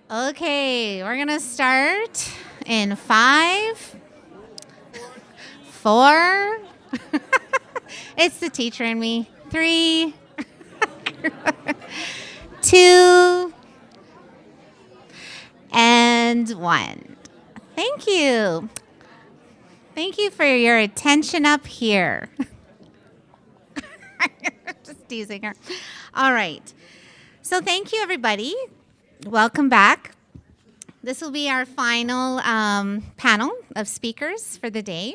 Okay, we're gonna start in 5, 4. It's the teacher and me. 3, 2, and 1. Thank you. Thank you for your attention up here. Just teasing her. All right. So thank you, everybody. Welcome back. This will be our final panel of speakers for the day.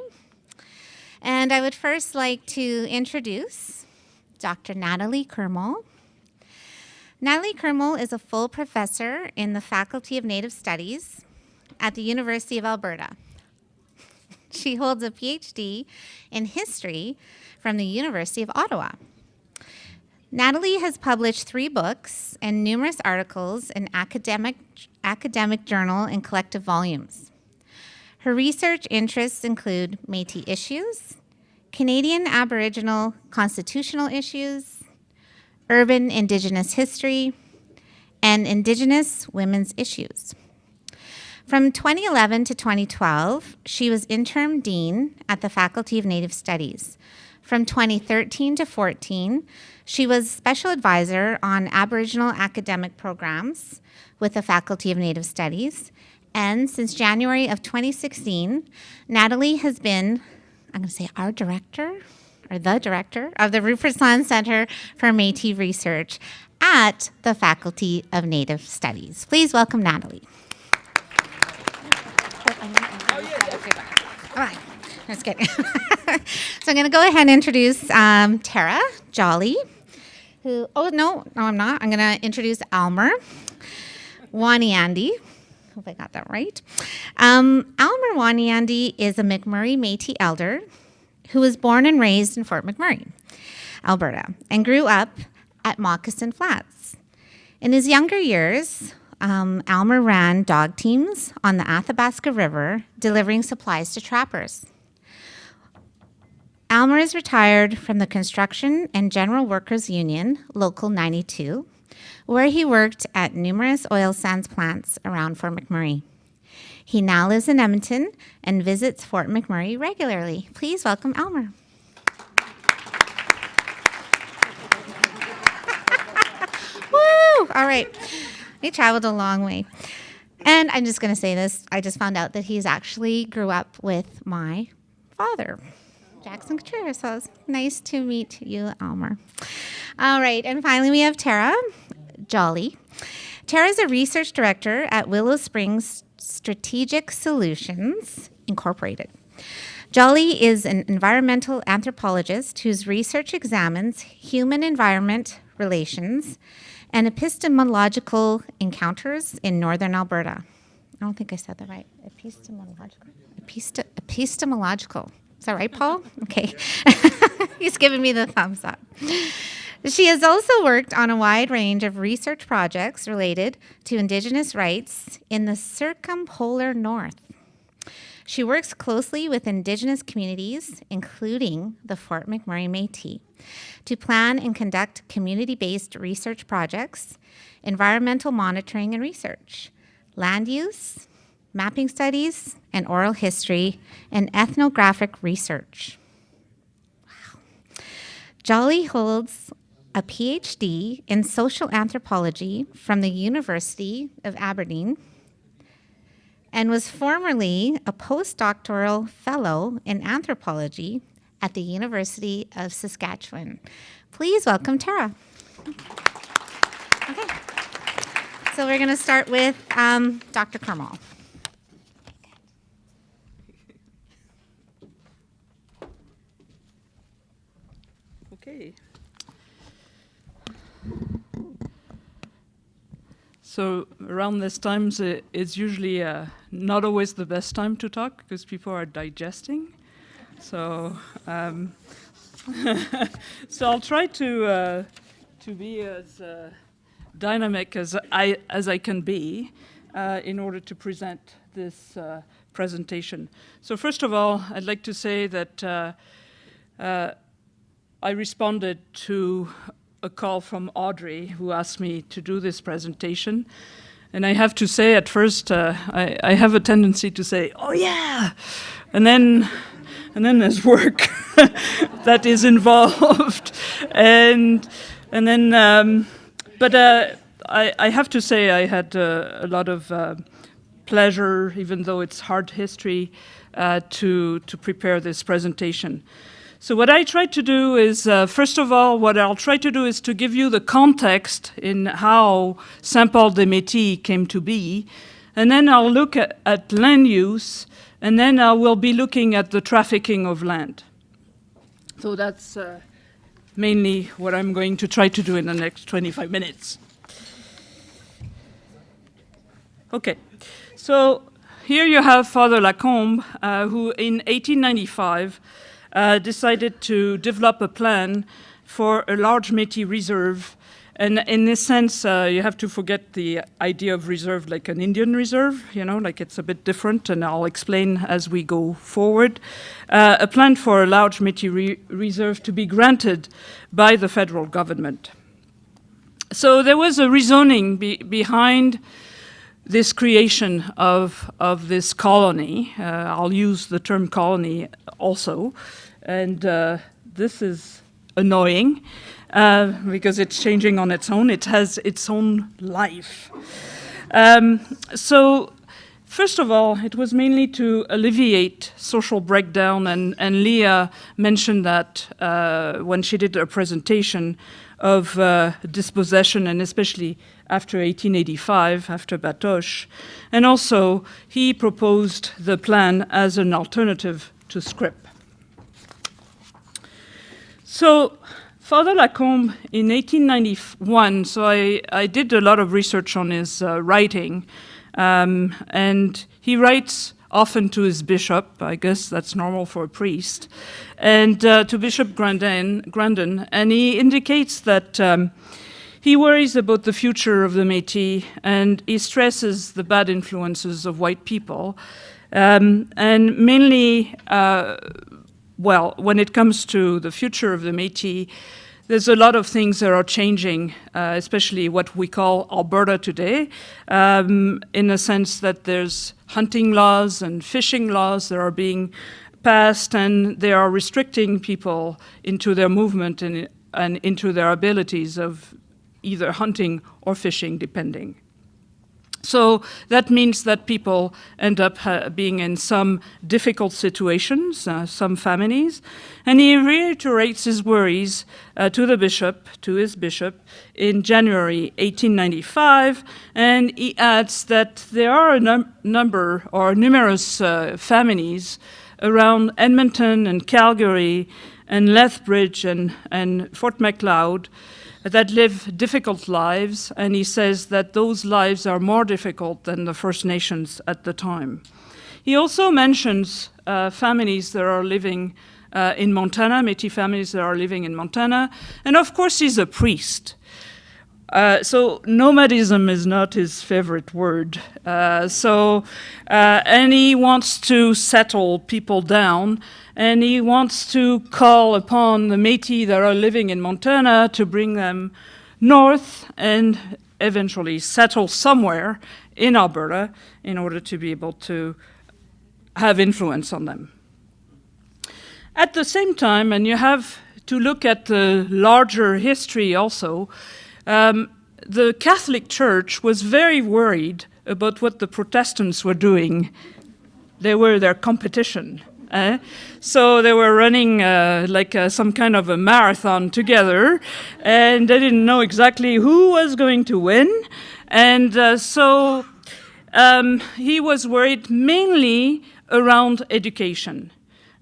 And I would first like to introduce Dr. Nathalie Kermoal. Nathalie Kermoal is a full professor in the Faculty of Native Studies at the University of Alberta. She holds a PhD in history from the University of Ottawa. Nathalie has published 3 books and numerous articles in academic journal and collective volumes. Her research interests include Métis issues, Canadian Aboriginal constitutional issues, urban Indigenous history, and Indigenous women's issues. From 2011 to 2012, she was interim dean at the Faculty of Native Studies. From 2013 to 14, she was special advisor on Aboriginal academic programs with the Faculty of Native Studies. And since January of 2016, Nathalie has been, I'm going to say our director, or the director, of the Rupert Sland Centre for Métis Research at the Faculty of Native Studies. Please welcome Nathalie. All right, just kidding. So I'm going to go ahead and introduce Tara Joly, who, no, I'm not. I'm going to introduce Almer, Waniandy. Hope I got that right. Almer Waniandy is a McMurray Métis elder who was born and raised in Fort McMurray, Alberta, and grew up at Moccasin Flats. In his younger years, Almer ran dog teams on the Athabasca River, delivering supplies to trappers. Almer is retired from the Construction and General Workers Union, Local 92, where he worked at numerous oil sands plants around Fort McMurray. He now lives in Edmonton and visits Fort McMurray regularly. Please welcome Almer. Woo! All right. He traveled a long way. And I'm just going to say this. I just found out that he's actually grew up with my father, Jackson Couture. So it's nice to meet you, Almer. All right. And finally, we have Tara Joly. Tara is a research director at Willow Springs Strategic Solutions, Incorporated. Joly is an environmental anthropologist whose research examines human-environment relations and epistemological encounters in northern Alberta. I don't think I said that right. Epistemological. Is that right, Paul? Okay. He's giving me the thumbs up. She has also worked on a wide range of research projects related to Indigenous rights in the circumpolar north. She works closely with Indigenous communities, including the Fort McMurray Métis, to plan and conduct community-based research projects, environmental monitoring and research, land use, mapping studies, and oral history, and ethnographic research. Wow. Joly holds a PhD in social anthropology from the University of Aberdeen and was formerly a postdoctoral fellow in anthropology at the University of Saskatchewan. Please welcome Tara. Okay. So we're going to start with Dr. Kermoal. Okay. So around this time, it's usually not always the best time to talk because people are digesting. So, so I'll try to be as dynamic as I can be in order to present this presentation. So first of all, I'd like to say that I responded to a call from Audrey, who asked me to do this presentation. And I have to say, at first, I have a tendency to say, "Oh yeah," and then there's work that is involved, and then. But I have to say, I had a lot of pleasure, even though it's hard history, to prepare this presentation. So what I tried to do is, first of all, what I'll try to do is to give you the context in how Saint-Paul-des-Métis came to be, and then I'll look at land use, and then I will be looking at the trafficking of land. So that's mainly what I'm going to try to do in the next 25 minutes. Okay, so here you have Father Lacombe, who in 1895 decided to develop a plan for a large Métis reserve. And in this sense, you have to forget the idea of reserve like an Indian reserve, like it's a bit different, and I'll explain as we go forward. A plan for a large Métis reserve to be granted by the federal government. So there was a reasoning behind this creation of this colony. I'll use the term colony also, and this is annoying because it's changing on its own. It has its own life. So first of all, it was mainly to alleviate social breakdown, and Leah mentioned that when she did her presentation of dispossession, and especially after 1885, after Batoche. And also, he proposed the plan as an alternative to Scrip. So, Father Lacombe, in 1891, so I did a lot of research on his writing, and he writes often to his bishop. I guess that's normal for a priest, and to Bishop Grandin, and he indicates that he worries about the future of the Métis, and he stresses the bad influences of white people, and mainly, when it comes to the future of the Métis, there's a lot of things that are changing, especially what we call Alberta today, in the sense that there's hunting laws and fishing laws that are being passed, and they are restricting people into their movement and into their abilities of either hunting or fishing, depending. So that means that people end up being in some difficult situations, some families, and he reiterates his worries to his bishop, in January 1895, and he adds that there are a number or numerous families around Edmonton and Calgary and Lethbridge and Fort Macleod that live difficult lives, and he says that those lives are more difficult than the First Nations at the time. He also mentions families that are living in Montana, Métis families that are living in Montana, and of course he's a priest. So nomadism is not his favorite word. And he wants to settle people down, and he wants to call upon the Métis that are living in Montana to bring them north and eventually settle somewhere in Alberta in order to be able to have influence on them. At the same time, and you have to look at the larger history also, the Catholic Church was very worried about what the Protestants were doing. They were their competition. So they were running some kind of a marathon together, and they didn't know exactly who was going to win. And so he was worried mainly around education.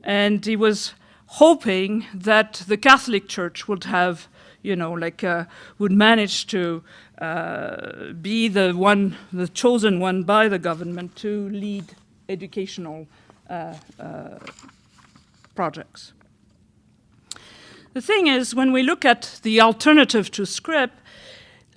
And he was hoping that the Catholic Church would have, would manage to be the chosen one by the government to lead educational projects. The thing is, when we look at the alternative to Scrip,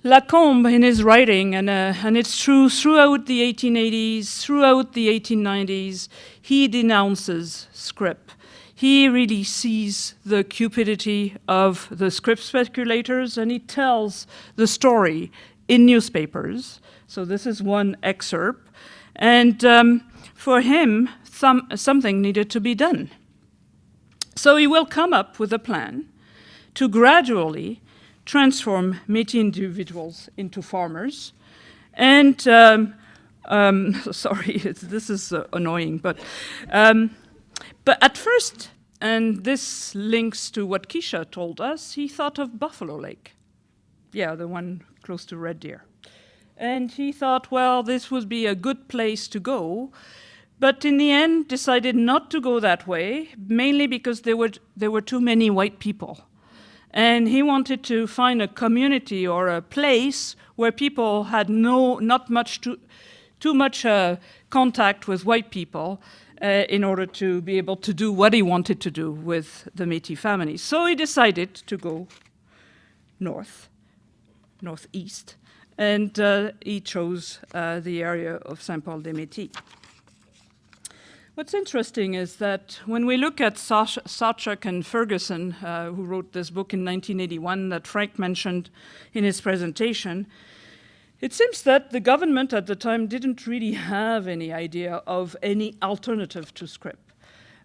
Lacombe, in his writing, and it's true throughout the 1880s, throughout the 1890s, he denounces Scrip. he really sees the cupidity of the Scrip speculators, and he tells the story in newspapers. So this is one excerpt. And for him, something needed to be done. So he will come up with a plan to gradually transform Métis individuals into farmers. And, sorry, this is annoying, but at first, and this links to what Keisha told us, he thought of Buffalo Lake. Yeah, the one close to Red Deer. And he thought, well, this would be a good place to go, but in the end decided not to go that way, mainly because there were too many white people. And he wanted to find a community or a place where people had too much contact with white people in order to be able to do what he wanted to do with the Métis family. So he decided to go northeast, and he chose the area of Saint-Paul-des-Métis. What's interesting is that when we look at Sawchuk and Ferguson, who wrote this book in 1981 that Frank mentioned in his presentation, it seems that the government at the time didn't really have any idea of any alternative to Scrip.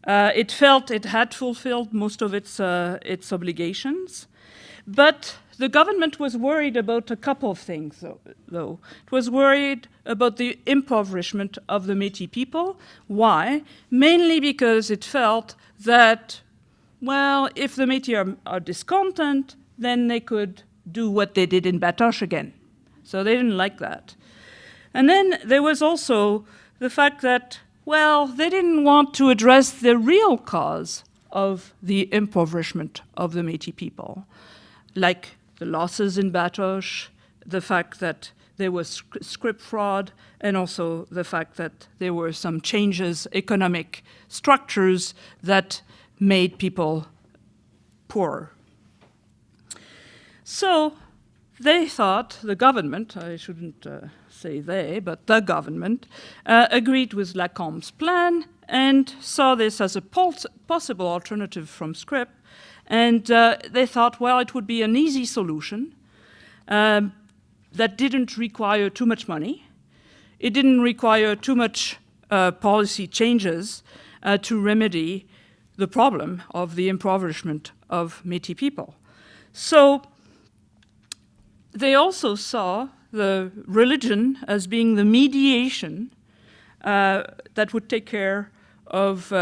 It felt it had fulfilled most of its obligations, but the government was worried about a couple of things, though. It was worried about the impoverishment of the Métis people. Why? Mainly because it felt that, well, if the Métis are discontent, then they could do what they did in Batoche again. So they didn't like that. And then there was also the fact that, well, they didn't want to address the real cause of the impoverishment of the Métis people, like the losses in Batoche, the fact that there was Scrip fraud, and also the fact that there were some changes, economic structures that made people poorer. So they thought, the government, I shouldn't say they, but the government, agreed with Lacombe's plan and saw this as a possible alternative from Scrip. And they thought, well, it would be an easy solution that didn't require too much money. It didn't require too much policy changes to remedy the problem of the impoverishment of Métis people. So they also saw the religion as being the mediation that would take care of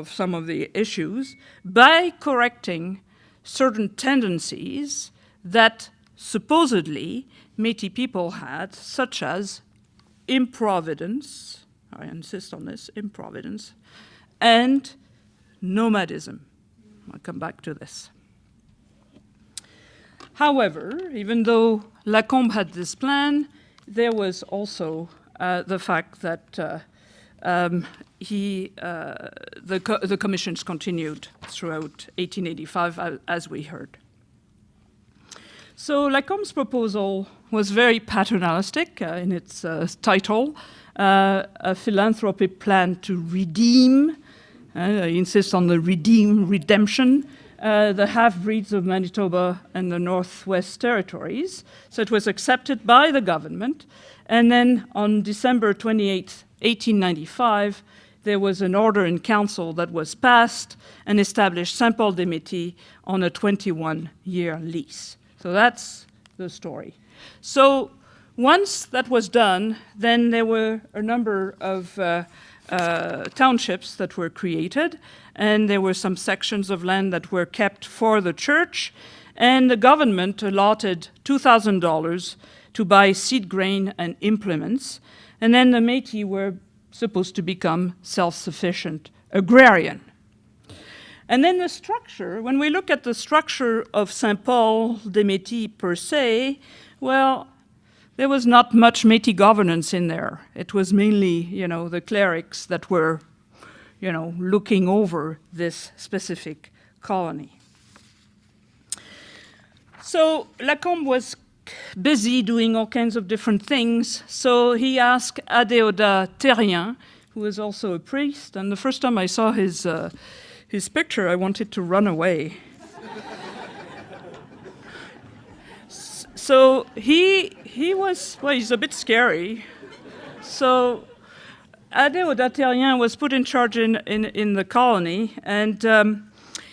some of the issues by correcting certain tendencies that supposedly Métis people had, such as improvidence, I insist on this, improvidence, and nomadism. I'll come back to this. However, even though Lacombe had this plan, there was also the fact that the commissions continued throughout 1885, as we heard. So Lacombe's proposal was very paternalistic in its title, a philanthropic plan to redeem, I insist on the redemption, the half-breeds of Manitoba and the Northwest Territories. So it was accepted by the government. And then on December 28th, 1895, there was an order in council that was passed and established Saint-Paul-des-Métis on a 21-year lease. So that's the story. So once that was done, then there were a number of townships that were created, and there were some sections of land that were kept for the church, and the government allotted $2,000 to buy seed grain and implements, and then the Métis were supposed to become self-sufficient agrarian. And then the structure, when we look at the structure of Saint-Paul-des-Métis per se, well, there was not much Métis governance in there. It was mainly, the clerics that were, looking over this specific colony. So Lacombe was busy doing all kinds of different things, so he asked Adéodat Terrien, who was also a priest, and the first time I saw his his picture, I wanted to run away. So he was, well, he's a bit scary. So Adé Audaterien was put in charge in the colony, and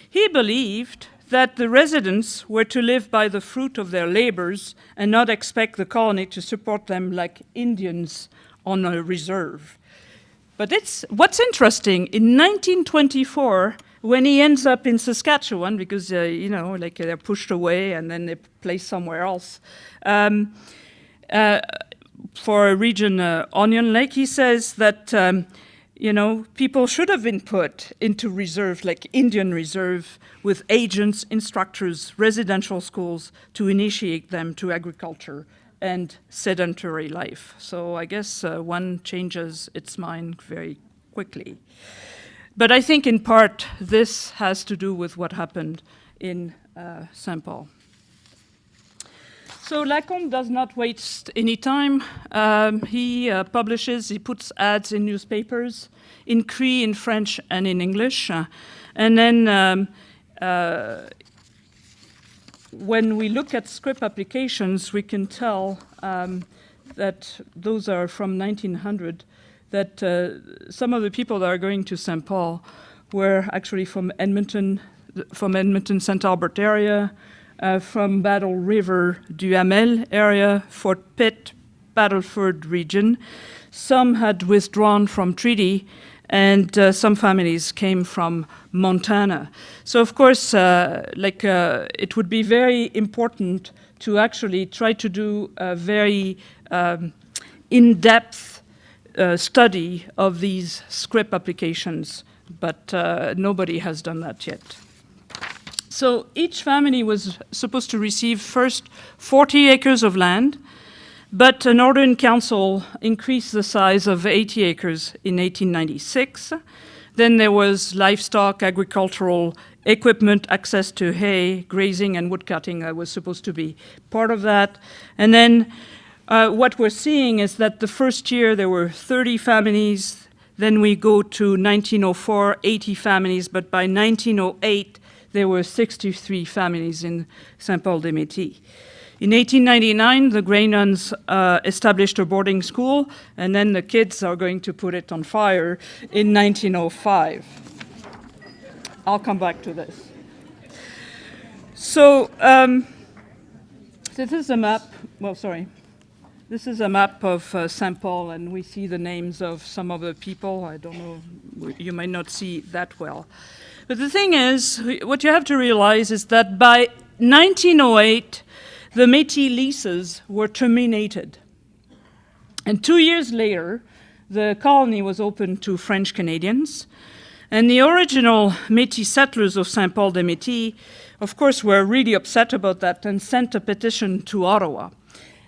he believed that the residents were to live by the fruit of their labors and not expect the colony to support them like Indians on a reserve. But what's interesting, in 1924, when he ends up in Saskatchewan, because, they're pushed away and then they're placed somewhere else, for a region, Onion Lake, he says that, people should have been put into reserve, like Indian reserve, with agents, instructors, residential schools to initiate them to agriculture and sedentary life. So I guess one changes its mind very quickly. But I think in part this has to do with what happened in Saint-Paul. So Lacombe does not waste any time. He puts ads in newspapers, in Cree, in French, and in English. And then when we look at Scrip applications, we can tell that those are from 1900, that some of the people that are going to St. Paul were actually from Edmonton, St. Albert area, from Battle River, Duhamel area, Fort Pitt, Battleford region. Some had withdrawn from treaty, and some families came from Montana. So of course, it would be very important to actually try to do a very in-depth study of these Scrip applications, but nobody has done that yet. So each family was supposed to receive first 40 acres of land, but a Northern Council increased the size of 80 acres in 1896. Then there was livestock, agricultural equipment, access to hay, grazing, and woodcutting that was supposed to be part of that. And then what we're seeing is that the first year there were 30 families. Then we go to 1904, 80 families, but by 1908, there were 63 families in Saint-Paul-des-Métis. In 1899, the Grey Nuns established a boarding school, and then the kids are going to put it on fire in 1905. I'll come back to this. So this is a map. This is a map of St. Paul, and we see the names of some of the people. I don't know, you might not see that well. But the thing is, what you have to realize is that by 1908, the Métis leases were terminated. And 2 years later, the colony was opened to French Canadians. And the original Métis settlers of Saint-Paul-des-Métis, of course, were really upset about that and sent a petition to Ottawa.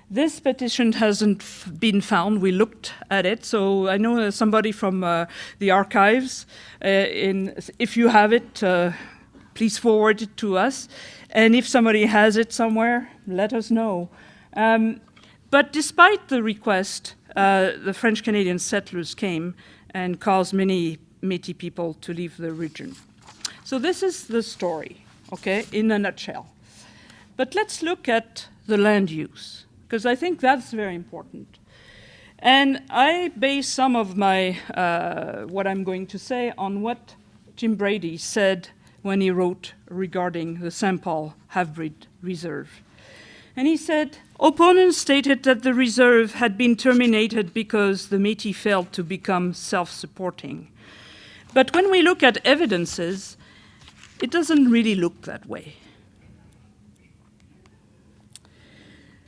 This petition hasn't been found. We looked at it. So I know somebody from the archives. If you have it, please forward it to us. And if somebody has it somewhere, let us know. But despite the request, the French-Canadian settlers came and caused many Métis people to leave the region. So this is the story, okay, in a nutshell. But let's look at the land use, because I think that's very important. And I base some of my, what I'm going to say on what Jim Brady said when he wrote regarding the St. Paul Half-Breed Reserve. And he said, opponents stated that the reserve had been terminated because the Métis failed to become self-supporting. But when we look at evidences, it doesn't really look that way.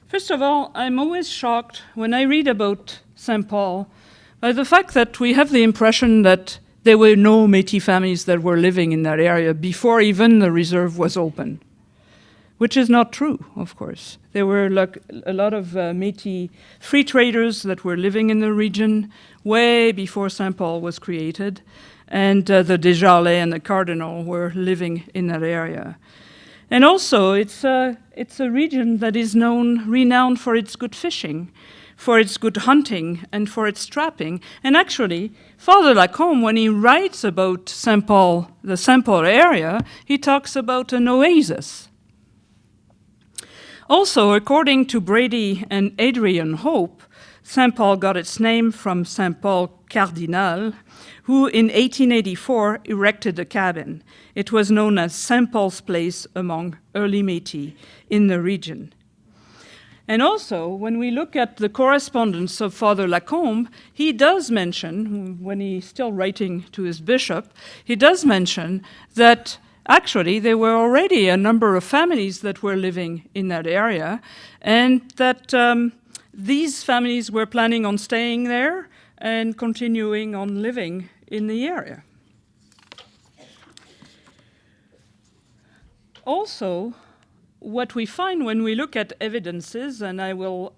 First of all, I'm always shocked when I read about St. Paul by the fact that we have the impression that there were no Métis families that were living in that area before even the reserve was open, which is not true, of course. There were like a lot of Métis free traders that were living in the region way before St. Paul was created, and the Desjardins and the Cardinal were living in that area. And also, it's a region that is renowned for its good fishing. for its good hunting and for its trapping. And actually, Father Lacombe, when he writes about Saint-Paul, the Saint-Paul area, he talks about an oasis. Also, according to Brady and Adrian Hope, Saint-Paul got its name from Saint Paul Cardinal, who in 1884 erected a cabin. It was known as Saint Paul's Place among early Métis in the region. And also, when we look at the correspondence of Father Lacombe, he does mention, when he's still writing to his bishop, he does mention that actually there were already a number of families that were living in that area, and that these families were planning on staying there and continuing on living in the area. Also, what we find when we look at evidences, and I will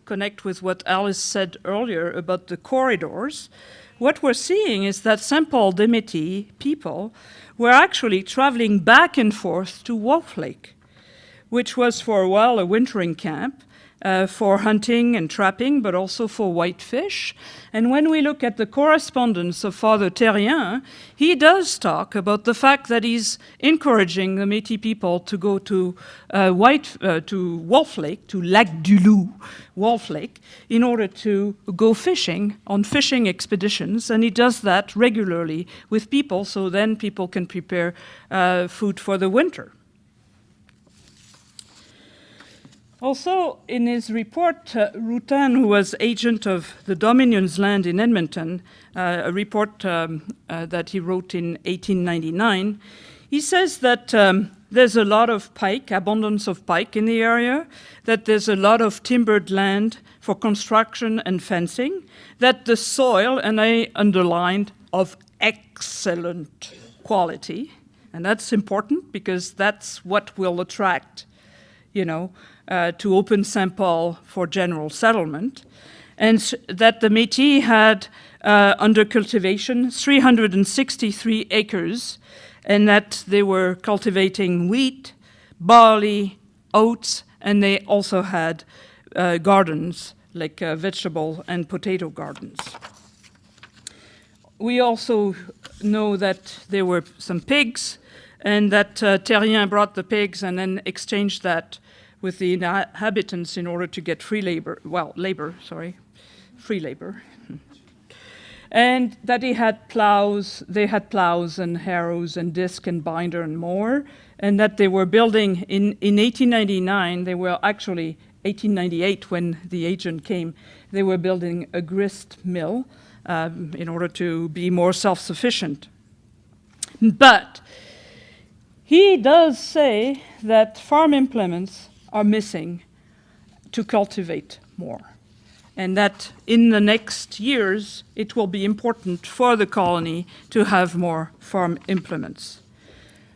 connect with what Alice said earlier about the corridors, what we're seeing is that Saint-Paul-des-Métis people were actually traveling back and forth to Wolf Lake, which was for a while a wintering camp, for hunting and trapping, but also for whitefish. And when we look at the correspondence of Father Terrien, he does talk about the fact that he's encouraging the Métis people to go to Wolf Lake, to Lac du Loup, Wolf Lake, in order to go fishing on fishing expeditions. And he does that regularly with people, so then people can prepare food for the winter. Also, in his report, Routin, who was agent of the Dominion's land in Edmonton, a report that he wrote in 1899, he says that there's a lot of pike, abundance of pike in the area, that there's a lot of timbered land for construction and fencing, that the soil, and I underlined, of excellent quality, and that's important because that's what will attract, to open Saint-Paul for general settlement, and that the Métis had under cultivation 363 acres, and that they were cultivating wheat, barley, oats, and they also had gardens, like vegetable and potato gardens. We also know that there were some pigs, and that Terrien brought the pigs and then exchanged that with the inhabitants in order to get free labor. And that they had plows and harrows and disc and binder and mower, and that they were building in 1899, they were actually 1898 when the agent came, they were building a grist mill in order to be more self-sufficient. But he does say that farm implements are missing to cultivate more, and that in the next years it will be important for the colony to have more farm implements.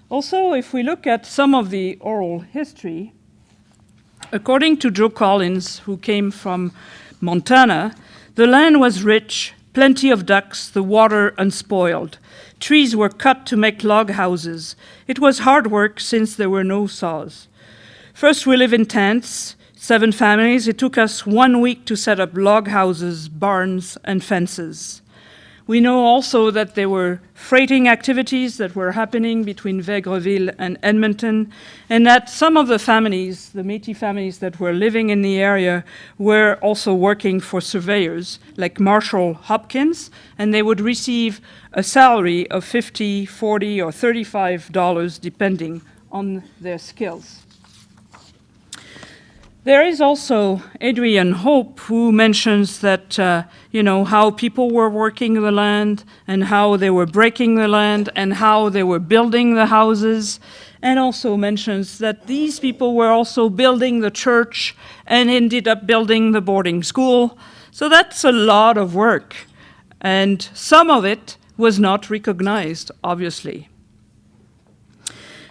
Also, if we look at some of the oral history, according to Joe Collins, who came from Montana, the land was rich, plenty of ducks, the water unspoiled. Trees were cut to make log houses. It was hard work since there were no saws. First, we live in tents, 7 families. It took us 1 week to set up log houses, barns, and fences. We know also that there were freighting activities that were happening between Vegreville and Edmonton, and that some of the families, the Métis families that were living in the area, were also working for surveyors, like Marshall Hopkins, and they would receive a salary of $50, $40, or $35, depending on their skills. There is also Adrian Hope, who mentions that, how people were working the land and how they were breaking the land and how they were building the houses, and also mentions that these people were also building the church and ended up building the boarding school. So that's a lot of work, and some of it was not recognized, obviously.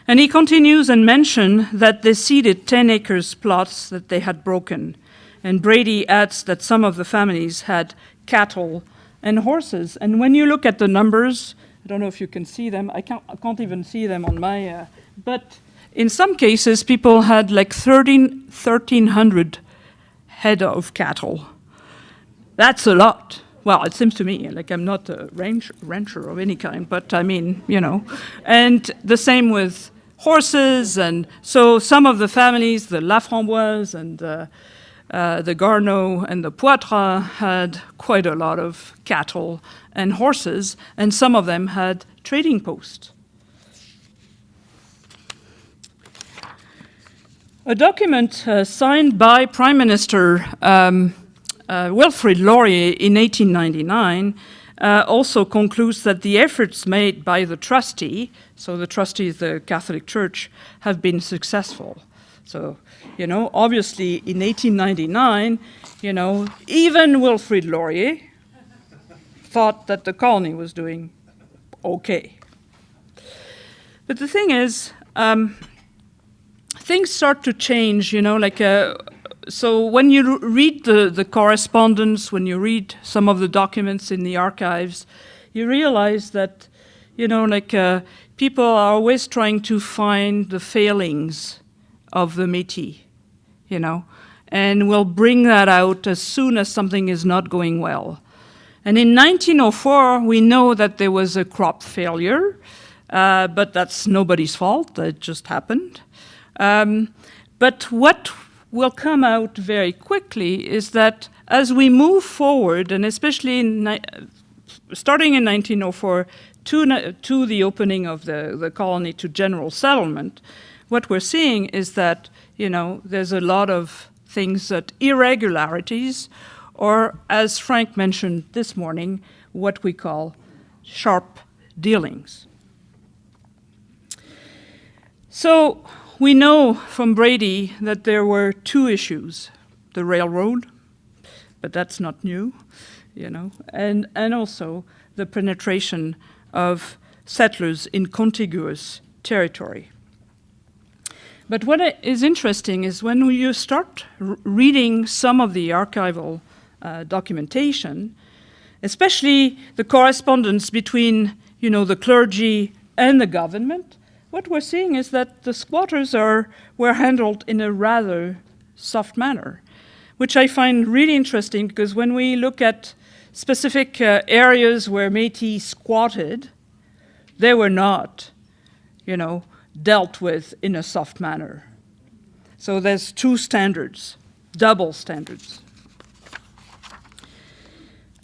And he continues and mentions that they ceded 10 acres plots that they had broken. And Brady adds that some of the families had cattle and horses. And when you look at the numbers, I don't know if you can see them, I can't even see them on my, but in some cases people had like 1,300 head of cattle That's a lot. Well, it seems to me, like I'm not a rancher of any kind, but I mean, And the same with horses, and so some of the families, the Laframboise and the Garneau and the Poitras, had quite a lot of cattle and horses, and some of them had trading posts. A document signed by Prime Minister Wilfrid Laurier in 1899 also concludes that the efforts made by the trustee, so the trustee is the Catholic Church, have been successful. So, obviously in 1899, even Wilfrid Laurier thought that the colony was doing okay. But the thing is, things start to change, so when you read the correspondence, when you read some of the documents in the archives, you realize that, people are always trying to find the failings of the Métis, and will bring that out as soon as something is not going well. And in 1904, we know that there was a crop failure, but that's nobody's fault, it just happened. But what will come out very quickly is that as we move forward, and especially starting in 1904 to the opening of the colony to general settlement, what we're seeing is that, there's a lot of things that irregularities, or as Frank mentioned this morning, what we call sharp dealings. So we know from Brady that there were two issues, the railroad, but that's not new, and also the penetration of settlers in contiguous territory. But what is interesting is when you start reading some of the archival documentation, especially the correspondence between, the clergy and the government, what we're seeing is that the squatters were handled in a rather soft manner, which I find really interesting because when we look at specific areas where Métis squatted, they were not, dealt with in a soft manner. So there's two standards, double standards.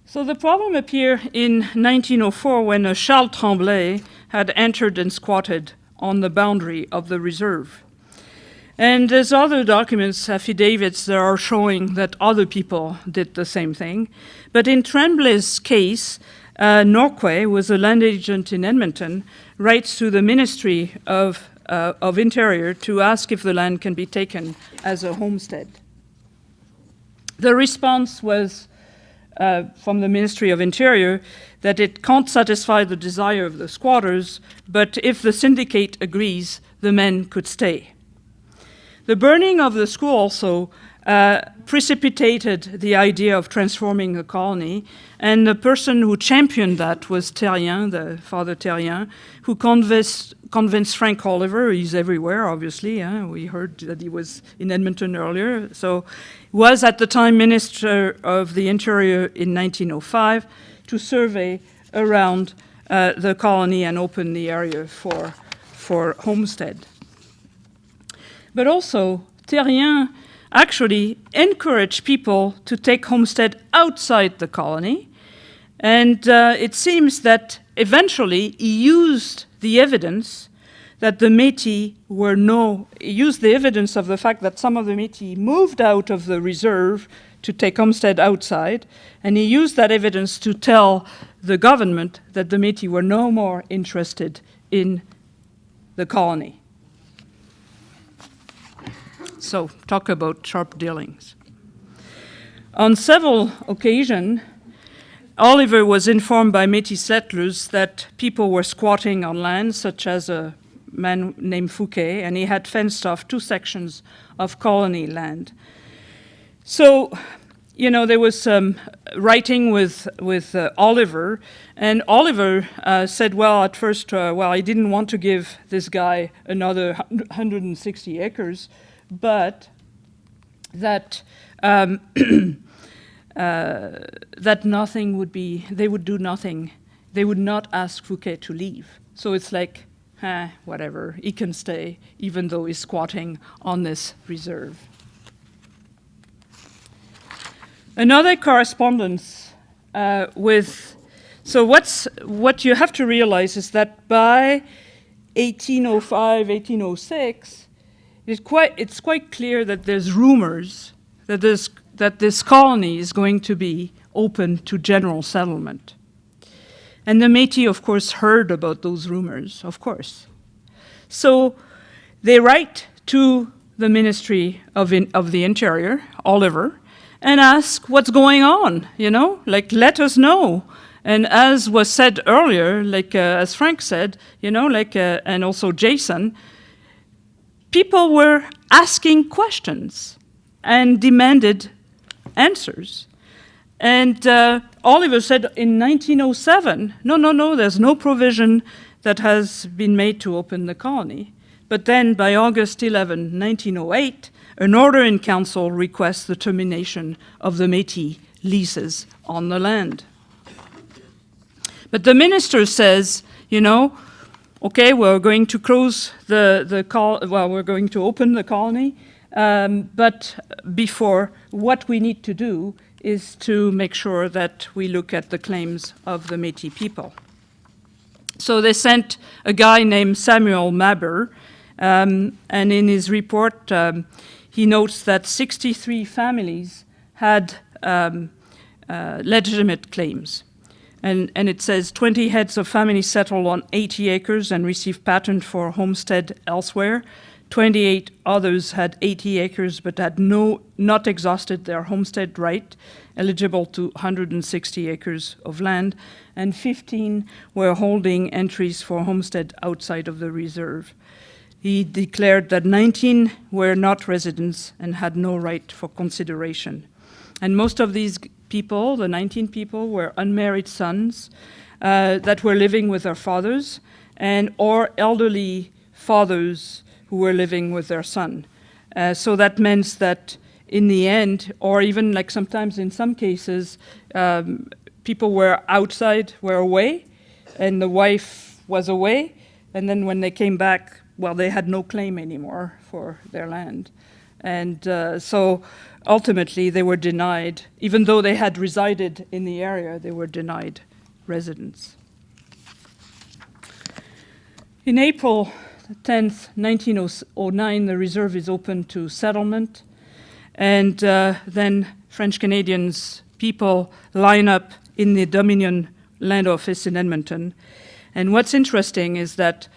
So the problem appeared in 1904 when a Charles Tremblay had entered and squatted on the boundary of the reserve. And there's other documents, affidavits, that are showing that other people did the same thing. But in Tremblay's case, Norquay was a land agent in Edmonton, writes to the Ministry of Interior to ask if the land can be taken as a homestead. The response was from the Ministry of Interior that it can't satisfy the desire of the squatters, but if the syndicate agrees, the men could stay. The burning of the school also precipitated the idea of transforming the colony, and the person who championed that was Terrien, the Father Terrien, who convinced Frank Oliver. He's everywhere, obviously. We heard that he was in Edmonton earlier. So was at the time Minister of the Interior in 1905 to survey around the colony and open the area for homestead. But also, Terrien actually encouraged people to take homestead outside the colony, and it seems that eventually he used the evidence that the Métis used the evidence of the fact that some of the Métis moved out of the reserve to take homestead outside, and he used that evidence to tell the government that the Métis were no more interested in the colony. So, talk about sharp dealings. On several occasions, Oliver was informed by Métis settlers that people were squatting on land, such as a man named Fouquet, and he had fenced off 2 sections of colony land. So, there was some writing with Oliver, and Oliver said, well, at first, I didn't want to give this guy another 160 acres, but that that nothing would be, they would do nothing. They would not ask Fouquet to leave. So it's like, whatever, he can stay, even though he's squatting on this reserve. Another correspondence with, so what you have to realize is that by 1805, 1806, it's quite clear that there's rumors that this colony is going to be open to general settlement. And the Métis, of course, heard about those rumors, of course. So they write to the Ministry of the Interior, Oliver, and ask what's going on, let us know. And as was said earlier, as Frank said, and also Jason, people were asking questions and demanded answers. And Oliver said in 1907, no, there's no provision that has been made to open the colony. But then by August 11, 1908, an order in council requests the termination of the Métis leases on the land. But the minister says, okay, we're going to close we're going to open the colony, but before, what we need to do is to make sure that we look at the claims of the Métis people. So they sent a guy named Samuel Maber, and in his report, he notes that 63 families had legitimate claims. And it says 20 heads of families settled on 80 acres and received patent for homestead elsewhere. 28 others had 80 acres but had not exhausted their homestead right, eligible to 160 acres of land, and 15 were holding entries for homestead outside of the reserve. He declared that 19 were not residents and had no right for consideration. And most of these people, the 19 people, were unmarried sons that were living with their fathers or elderly fathers who were living with their son. So that meant that in the end, or even sometimes in some cases, people were away, and the wife was away, and then when they came back, they had no claim anymore for their land. And so ultimately they were denied, even though they had resided in the area, they were denied residence. In April 10th, 1909, the reserve is open to settlement, and then French Canadians people line up in the Dominion Land Office in Edmonton. And what's interesting is that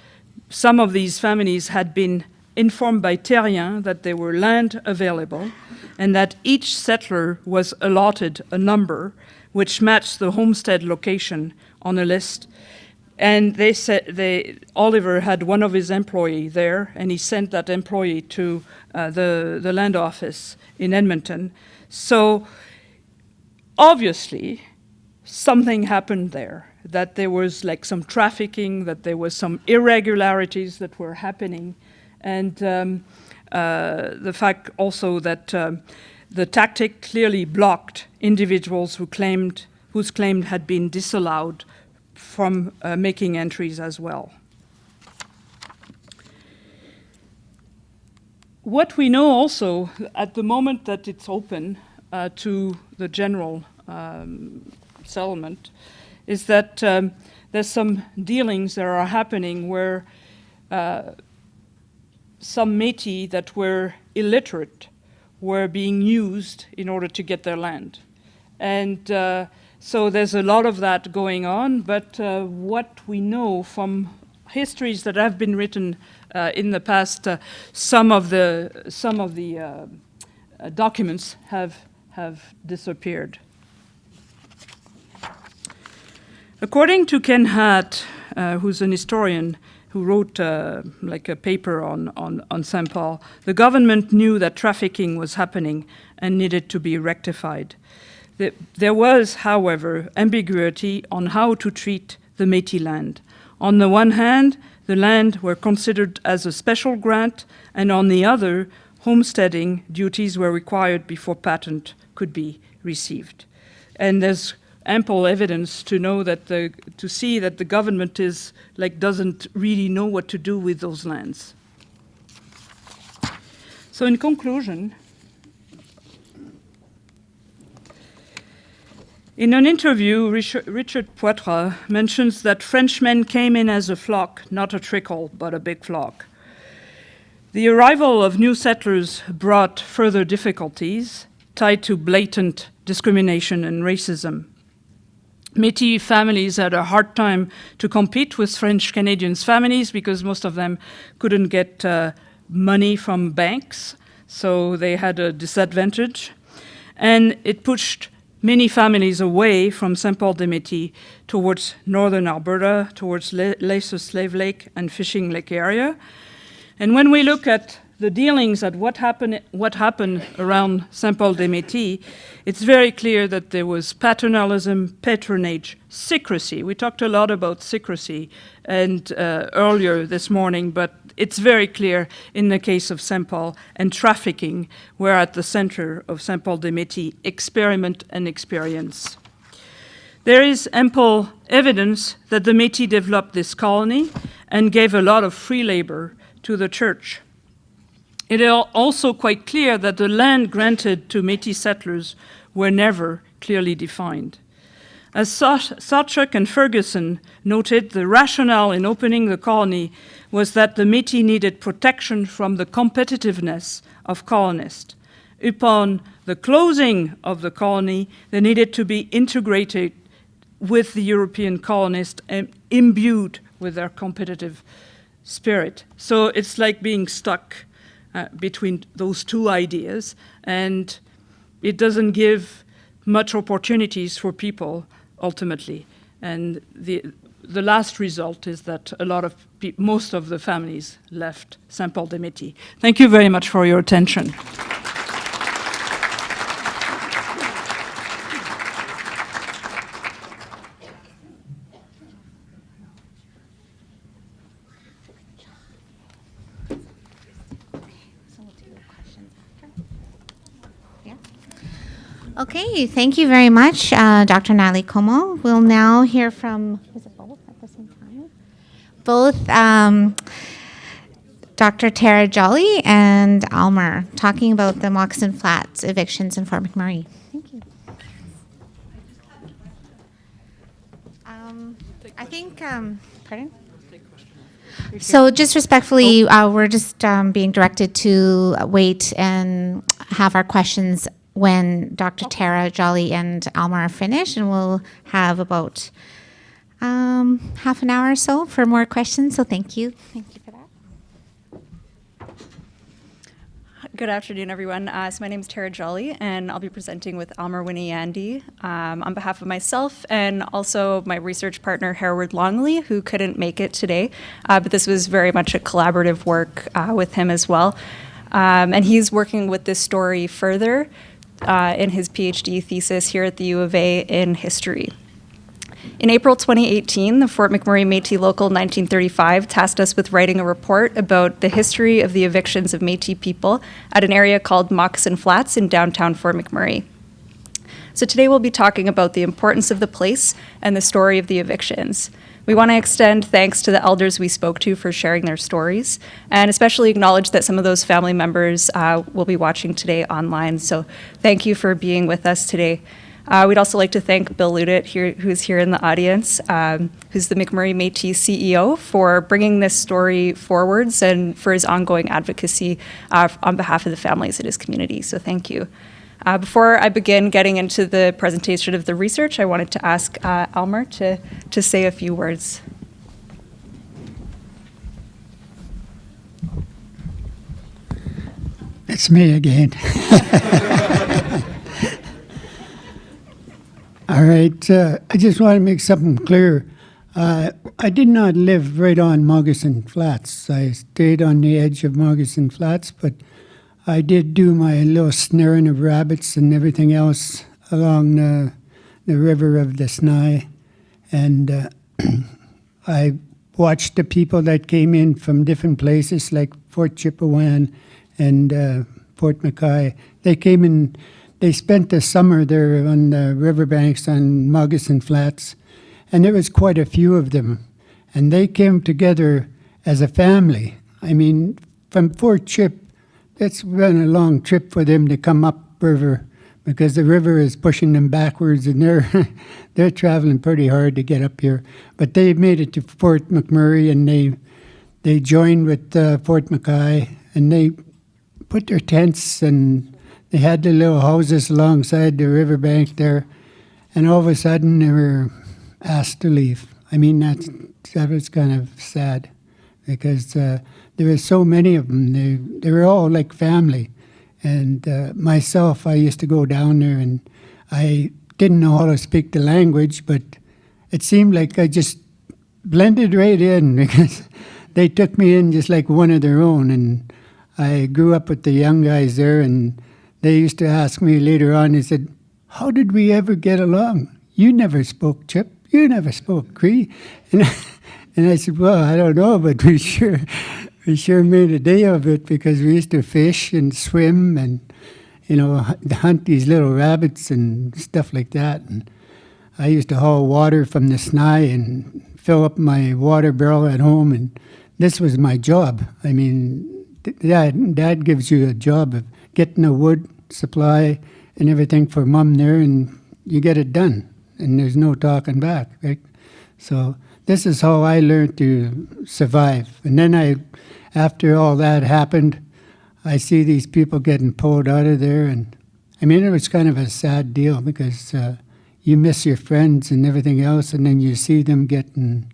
some of these families had been informed by Terrien that there were land available and that each settler was allotted a number which matched the homestead location on a list. And they said Oliver had one of his employees there, and he sent that employee to the land office in Edmonton. So obviously something happened there, that there was some trafficking, that there was some irregularities that were happening. And the fact also that the tactic clearly blocked individuals whose claim had been disallowed from making entries as well. What we know also, at the moment that it's open to the general settlement, is that there's some dealings that are happening where some Métis that were illiterate were being used in order to get their land. And so there's a lot of that going on, but what we know from histories that have been written in the past, some of the documents have disappeared. According to Ken Hatt, who's an historian who wrote a paper on Saint-Paul, the government knew that trafficking was happening and needed to be rectified. There was, however, ambiguity on how to treat the Métis land. On the one hand, the land were considered as a special grant, and on the other, homesteading duties were required before patent could be received. And there's ample evidence to know that to see that the government is doesn't really know what to do with those lands. So in conclusion, in an interview, Richard Poitras mentions that Frenchmen came in as a flock, not a trickle, but a big flock. The arrival of new settlers brought further difficulties tied to blatant discrimination and racism. Métis families had a hard time to compete with French Canadians' families because most of them couldn't get money from banks, so they had a disadvantage. And it pushed many families away from Saint-Paul-des-Métis towards northern Alberta, towards Lesser Slave Lake and Fishing Lake area. And when we look at the dealings at what happened around Saint-Paul-des-Métis, it's very clear that there was paternalism, patronage, secrecy. We talked a lot about secrecy and earlier this morning, but it's very clear in the case of Saint-Paul, and trafficking were at the center of Saint-Paul-des-Métis experiment and experience. There is ample evidence that the Métis developed this colony and gave a lot of free labor to the church. It is also quite clear that the land granted to Métis settlers were never clearly defined. As Sawchuk and Ferguson noted, the rationale in opening the colony was that the Métis needed protection from the competitiveness of colonists. Upon the closing of the colony, they needed to be integrated with the European colonists and imbued with their competitive spirit. So it's like being stuck between those two ideas, and it doesn't give much opportunities for people ultimately. And the last result is that most of the families left Saint-Paul-des-Métis. Thank you very much for your attention. Okay, thank you very much, Dr. Nathalie Como. We'll now hear from, is it both at the same time? Both Dr. Tara Joly and Almer, talking about the Moccasin Flats evictions in Fort McMurray. Thank you. I think, pardon? So just respectfully, we're just being directed to wait and have our questions when Dr. Tara Joly and Almer are finished, and we'll have about half an hour or so for more questions. So thank you. Thank you for that. Good afternoon, everyone. So my name is Tara Joly, and I'll be presenting with Almer Waniandy on behalf of myself and also my research partner, Hereward Longley, who couldn't make it today. But this was very much a collaborative work with him as well. And he's working with this story further in his PhD thesis here at the U of A in history. In April 2018, the Fort McMurray Métis Local 1935 tasked us with writing a report about the history of the evictions of Métis people at an area called Moccasin Flats in downtown Fort McMurray. So today we'll be talking about the importance of the place and the story of the evictions. We want to extend thanks to the elders we spoke to for sharing their stories, and especially acknowledge that some of those family members will be watching today online. So thank you for being with us today. We'd also like to thank Bill Ludit, who's here in the audience, who's the McMurray Métis CEO, for bringing this story forwards and for his ongoing advocacy on behalf of the families in his community. So thank you. Before I begin getting into the presentation of the research, I wanted to ask Almer to say a few words. It's me again. All right, I just want to make something clear. I did not live right on Moccasin Flats. I stayed on the edge of Moccasin Flats, but I did do my little snaring of rabbits and everything else along the river of the Snai. And I watched the people that came in from different places like Fort Chipewyan and Fort Mackay. They they spent the summer there on the riverbanks on Moccasin Flats, and there was quite a few of them. And they came together as a family. I mean, from Fort Chip, it's been a long trip for them to come up river because the river is pushing them backwards, and they're traveling pretty hard to get up here. But they made it to Fort McMurray, and they joined with Fort Mackay, and they put their tents, and they had the little houses alongside the riverbank there, and all of a sudden they were asked to leave. I mean, that was kind of sad because there were so many of them. They were all like family. And myself, I used to go down there, and I didn't know how to speak the language, but it seemed like I just blended right in because they took me in just like one of their own. And I grew up with the young guys there, and they used to ask me later on, they said, how did we ever get along? You never spoke Chip. You never spoke Cree. And I said, well, I don't know, but we sure made a day of it because we used to fish and swim and, hunt these little rabbits and stuff like that. And I used to haul water from the Snai and fill up my water barrel at home, and this was my job. I mean, Dad gives you a job of getting the wood supply and everything for Mom there, and you get it done, and there's no talking back, right? So this is how I learned to survive. And then after all that happened, I see these people getting pulled out of there, and I mean, it was kind of a sad deal because you miss your friends and everything else, and then you see them getting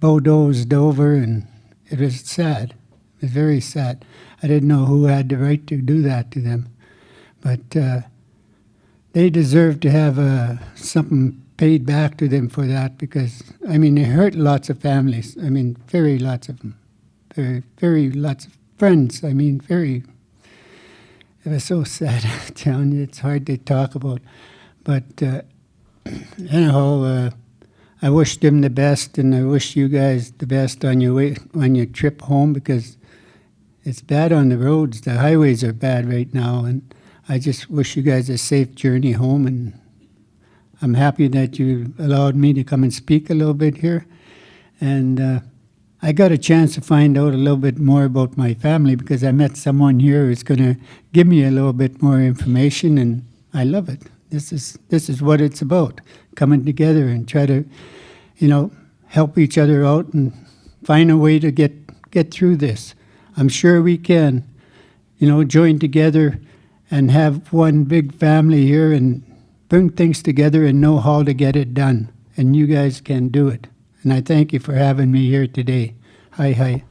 bulldozed over, and it was sad. It was very sad. I didn't know who had the right to do that to them, but they deserve to have something paid back to them for that because, I mean, it hurt lots of families. I mean, very lots of them. Very lots of friends. I mean, it was so sad. I'm telling you, it's hard to talk about. But anyhow, I wish them the best, and I wish you guys the best on your trip home because it's bad on the roads. The highways are bad right now, and I just wish you guys a safe journey home, and I'm happy that you allowed me to come and speak a little bit here. And I got a chance to find out a little bit more about my family because I met someone here who's going to give me a little bit more information, and I love it. This is what it's about, coming together and try to, help each other out and find a way to get through this. I'm sure we can, join together and have one big family here and bring things together and know how to get it done. And you guys can do it. And I thank you for having me here today. Hi, hi.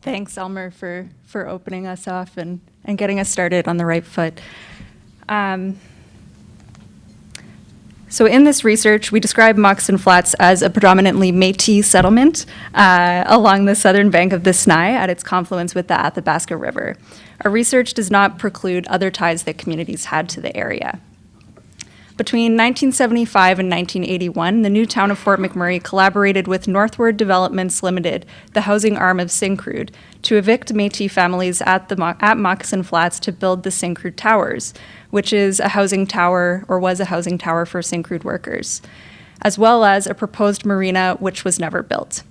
Thanks, Almer, for opening us off and getting us started on the right foot. So in this research, we describe Moccasin Flats as a predominantly Métis settlement along the southern bank of the Snai at its confluence with the Athabasca River. Our research does not preclude other ties that communities had to the area. Between 1975 and 1981, the new town of Fort McMurray collaborated with Northward Developments Limited, the housing arm of Syncrude, to evict Métis families at Moccasin Flats to build the Syncrude Towers, which is a housing tower, or was a housing tower for Syncrude workers, as well as a proposed marina which was never built.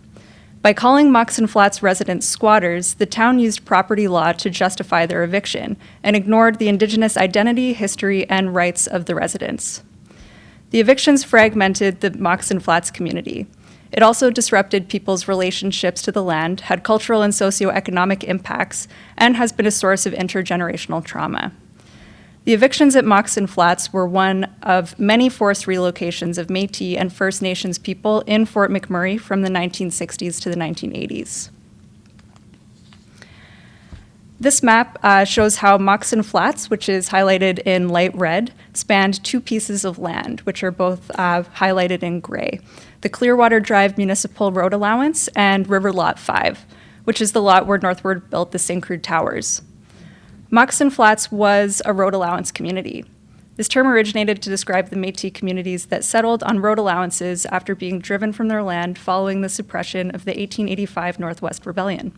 By calling Moccasin Flats residents squatters, the town used property law to justify their eviction and ignored the Indigenous identity, history, and rights of the residents. The evictions fragmented the Moccasin Flats community. It also disrupted people's relationships to the land, had cultural and socioeconomic impacts, and has been a source of intergenerational trauma. The evictions at Moccasin Flats were one of many forced relocations of Métis and First Nations people in Fort McMurray from the 1960s to the 1980s. This map shows how Moccasin Flats, which is highlighted in light red, spanned two pieces of land, which are both highlighted in gray: the Clearwater Drive Municipal Road Allowance and River Lot 5, which is the lot where Northward built the Syncrude Towers. Moccasin Flats was a road allowance community. This term originated to describe the Métis communities that settled on road allowances after being driven from their land following the suppression of the 1885 Northwest Rebellion.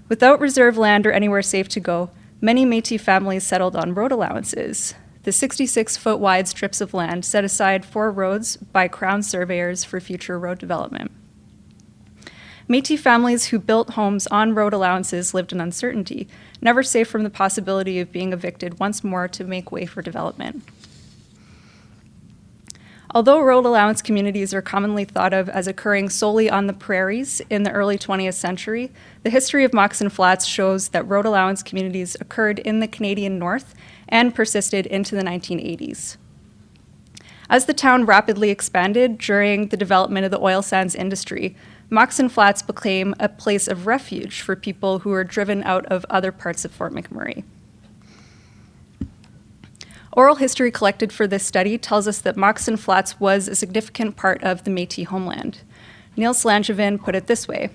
Without reserve land or anywhere safe to go, many Métis families settled on road allowances, the 66-foot wide strips of land set aside for roads by Crown surveyors for future road development. Métis families who built homes on road allowances lived in uncertainty, never safe from the possibility of being evicted once more to make way for development. Although road allowance communities are commonly thought of as occurring solely on the prairies in the early 20th century, the history of Moccasin Flats shows that road allowance communities occurred in the Canadian North and persisted into the 1980s. As the town rapidly expanded during the development of the oil sands industry, Moccasin Flats became a place of refuge for people who were driven out of other parts of Fort McMurray. Oral history collected for this study tells us that Moccasin Flats was a significant part of the Métis homeland. Neil Slangevin put it this way: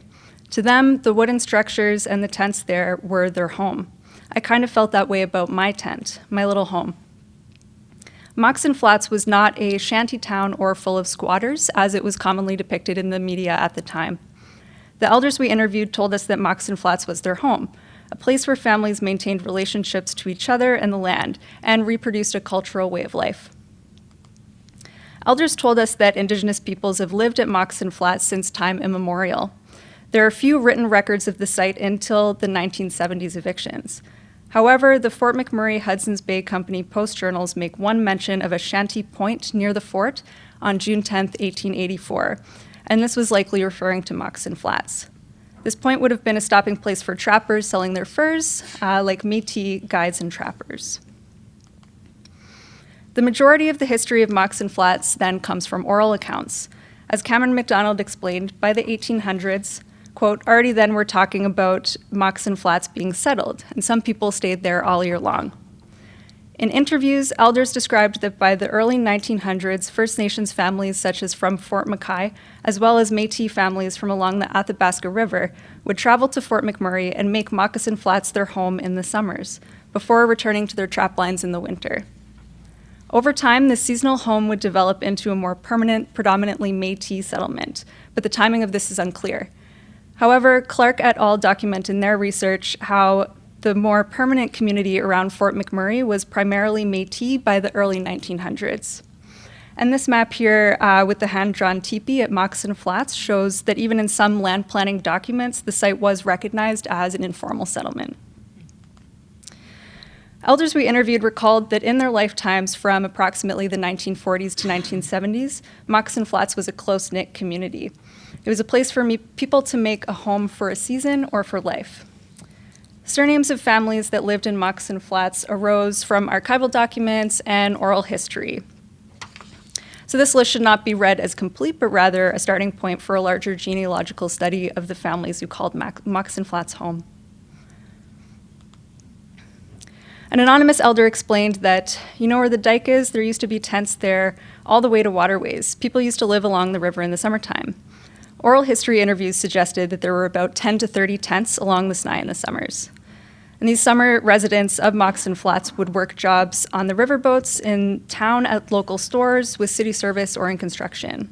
"To them, the wooden structures and the tents there were their home. I kind of felt that way about my tent, my little home." Moccasin Flats was not a shanty town or full of squatters, as it was commonly depicted in the media at the time. The elders we interviewed told us that Moccasin Flats was their home, a place where families maintained relationships to each other and the land, and reproduced a cultural way of life. Elders told us that Indigenous peoples have lived at Moccasin Flats since time immemorial. There are few written records of the site until the 1970s evictions. However, the Fort McMurray Hudson's Bay Company post journals make one mention of a shanty point near the fort on June 10, 1884, and this was likely referring to Moccasin Flats. This point would have been a stopping place for trappers selling their furs, like Métis guides and trappers. The majority of the history of Moccasin Flats then comes from oral accounts. As Cameron MacDonald explained, by the 1800s, quote, "Already then we're talking about Moccasin Flats being settled, and some people stayed there all year long." In interviews, elders described that by the early 1900s, First Nations families such as from Fort Mackay, as well as Métis families from along the Athabasca River, would travel to Fort McMurray and make Moccasin Flats their home in the summers, before returning to their trap lines in the winter. Over time, this seasonal home would develop into a more permanent, predominantly Métis settlement, but the timing of this is unclear. However, Clark et al. Document in their research how the more permanent community around Fort McMurray was primarily Métis by the early 1900s. And this map here with the hand-drawn teepee at Moccasin Flats shows that even in some land planning documents, the site was recognized as an informal settlement. Elders we interviewed recalled that in their lifetimes from approximately the 1940s to 1970s, Moccasin Flats was a close-knit community. It was a place for people to make a home for a season or for life. Surnames of families that lived in Moccasin Flats arose from archival documents and oral history. So this list should not be read as complete, but rather a starting point for a larger genealogical study of the families who called Moccasin Flats home. An anonymous elder explained that, you know where the dike is? There used to be tents there all the way to waterways. People used to live along the river in the summertime. Oral history interviews suggested that there were about 10 to 30 tents along the Snai in the summers. And these summer residents of Moccasin Flats would work jobs on the riverboats, in town at local stores, with city service, or in construction.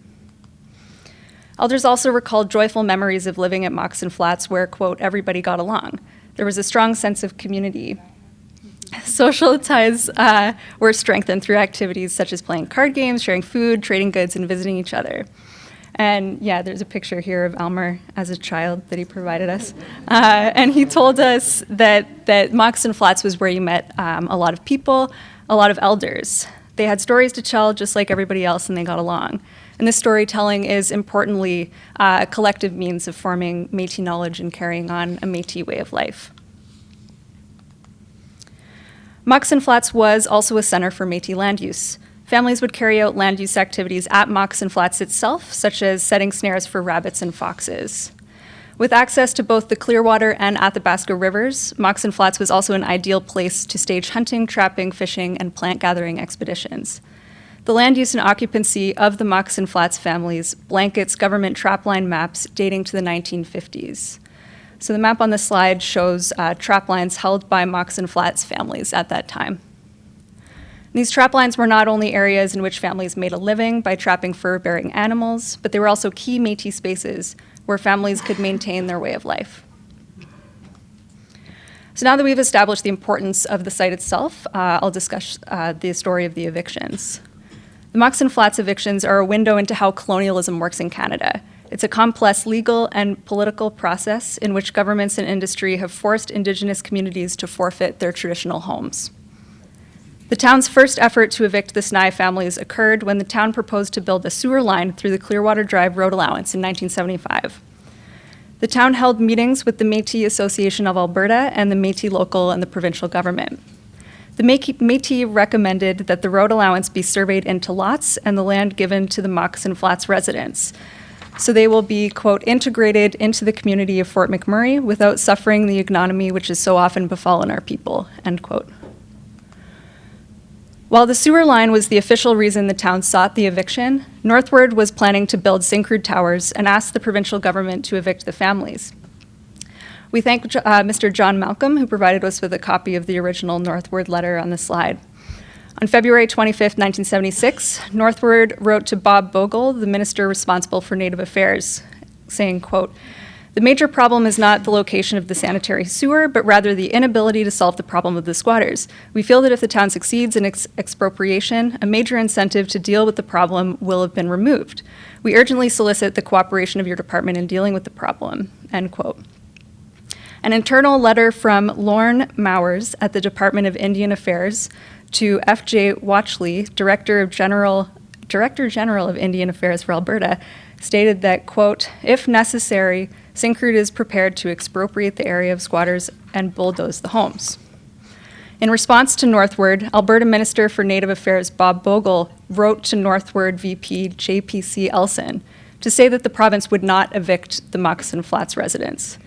Elders also recalled joyful memories of living at Moccasin Flats where, quote, everybody got along. There was a strong sense of community. Social ties were strengthened through activities such as playing card games, sharing food, trading goods, and visiting each other. And yeah, there's a picture here of Almer as a child that he provided us. And he told us that Moccasin Flats was where you met a lot of people, a lot of elders. They had stories to tell just like everybody else, and they got along. And this storytelling is importantly a collective means of forming Métis knowledge and carrying on a Métis way of life. Moccasin Flats was also a center for Métis land use. Families would carry out land use activities at Moccasin Flats itself, such as setting snares for rabbits and foxes. With access to both the Clearwater and Athabasca rivers, Moccasin Flats was also an ideal place to stage hunting, trapping, fishing, and plant gathering expeditions. The land use and occupancy of the Moccasin Flats families blankets government trapline maps dating to the 1950s. So the map on the slide shows traplines held by Moccasin Flats families at that time. These trap lines were not only areas in which families made a living by trapping fur-bearing animals, but they were also key Métis spaces where families could maintain their way of life. So now that we've established the importance of the site itself, I'll discuss the story of the evictions. The Moccasin Flats evictions are a window into how colonialism works in Canada. It's a complex legal and political process in which governments and industry have forced Indigenous communities to forfeit their traditional homes. The town's first effort to evict the Snai families occurred when the town proposed to build a sewer line through the Clearwater Drive road allowance in 1975. The town held meetings with the Métis Association of Alberta and the Métis local and the provincial government. The Métis recommended that the road allowance be surveyed into lots and the land given to the Moccasin Flats residents, so they will be, quote, integrated into the community of Fort McMurray without suffering the ignominy which has so often befallen our people, end quote. While the sewer line was the official reason the town sought the eviction, Northward was planning to build Syncrude towers and asked the provincial government to evict the families. We thank Mr. John Malcolm, who provided us with a copy of the original Northward letter on the slide. On February 25th, 1976, Northward wrote to Bob Bogle, the minister responsible for Native Affairs, saying, quote, "The major problem is not the location of the sanitary sewer, but rather the inability to solve the problem of the squatters. We feel that if the town succeeds in expropriation, a major incentive to deal with the problem will have been removed. We urgently solicit the cooperation of your department in dealing with the problem," end quote. An internal letter from Lorne Mowers at the Department of Indian Affairs to F.J. Watchley, Director General of Indian Affairs for Alberta, stated that, quote, "If necessary, Syncrude is prepared to expropriate the area of squatters and bulldoze the homes." In response to Northward, Alberta Minister for Native Affairs Bob Bogle wrote to Northward VP JPC Elson to say that the province would not evict the Moccasin Flats residents,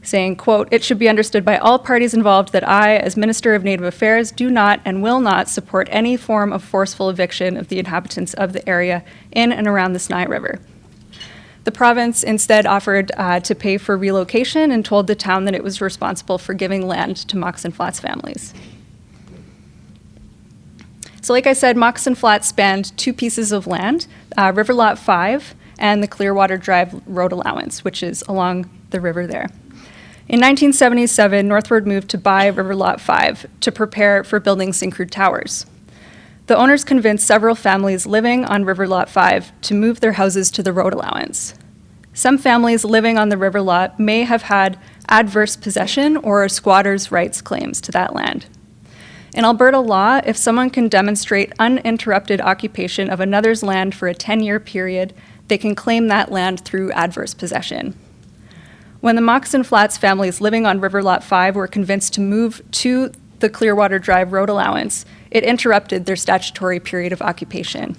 saying, quote, "It should be understood by all parties involved that I, as Minister of Native Affairs, do not and will not support any form of forceful eviction of the inhabitants of the area in and around the Snai River." The province instead offered to pay for relocation and told the town that it was responsible for giving land to Moccasin Flats families. So like I said, Moccasin Flats spanned two pieces of land, River Lot 5 and the Clearwater Drive road allowance, which is along the river there. In 1977, Northward moved to buy River Lot 5 to prepare for building Syncrude towers. The owners convinced several families living on River Lot 5 to move their houses to the road allowance. Some families living on the river lot may have had adverse possession or squatters' rights claims to that land. In Alberta law, if someone can demonstrate uninterrupted occupation of another's land for a 10-year period, they can claim that land through adverse possession. When the Moccasin Flats families living on River Lot 5 were convinced to move to the Clearwater Drive road allowance, it interrupted their statutory period of occupation.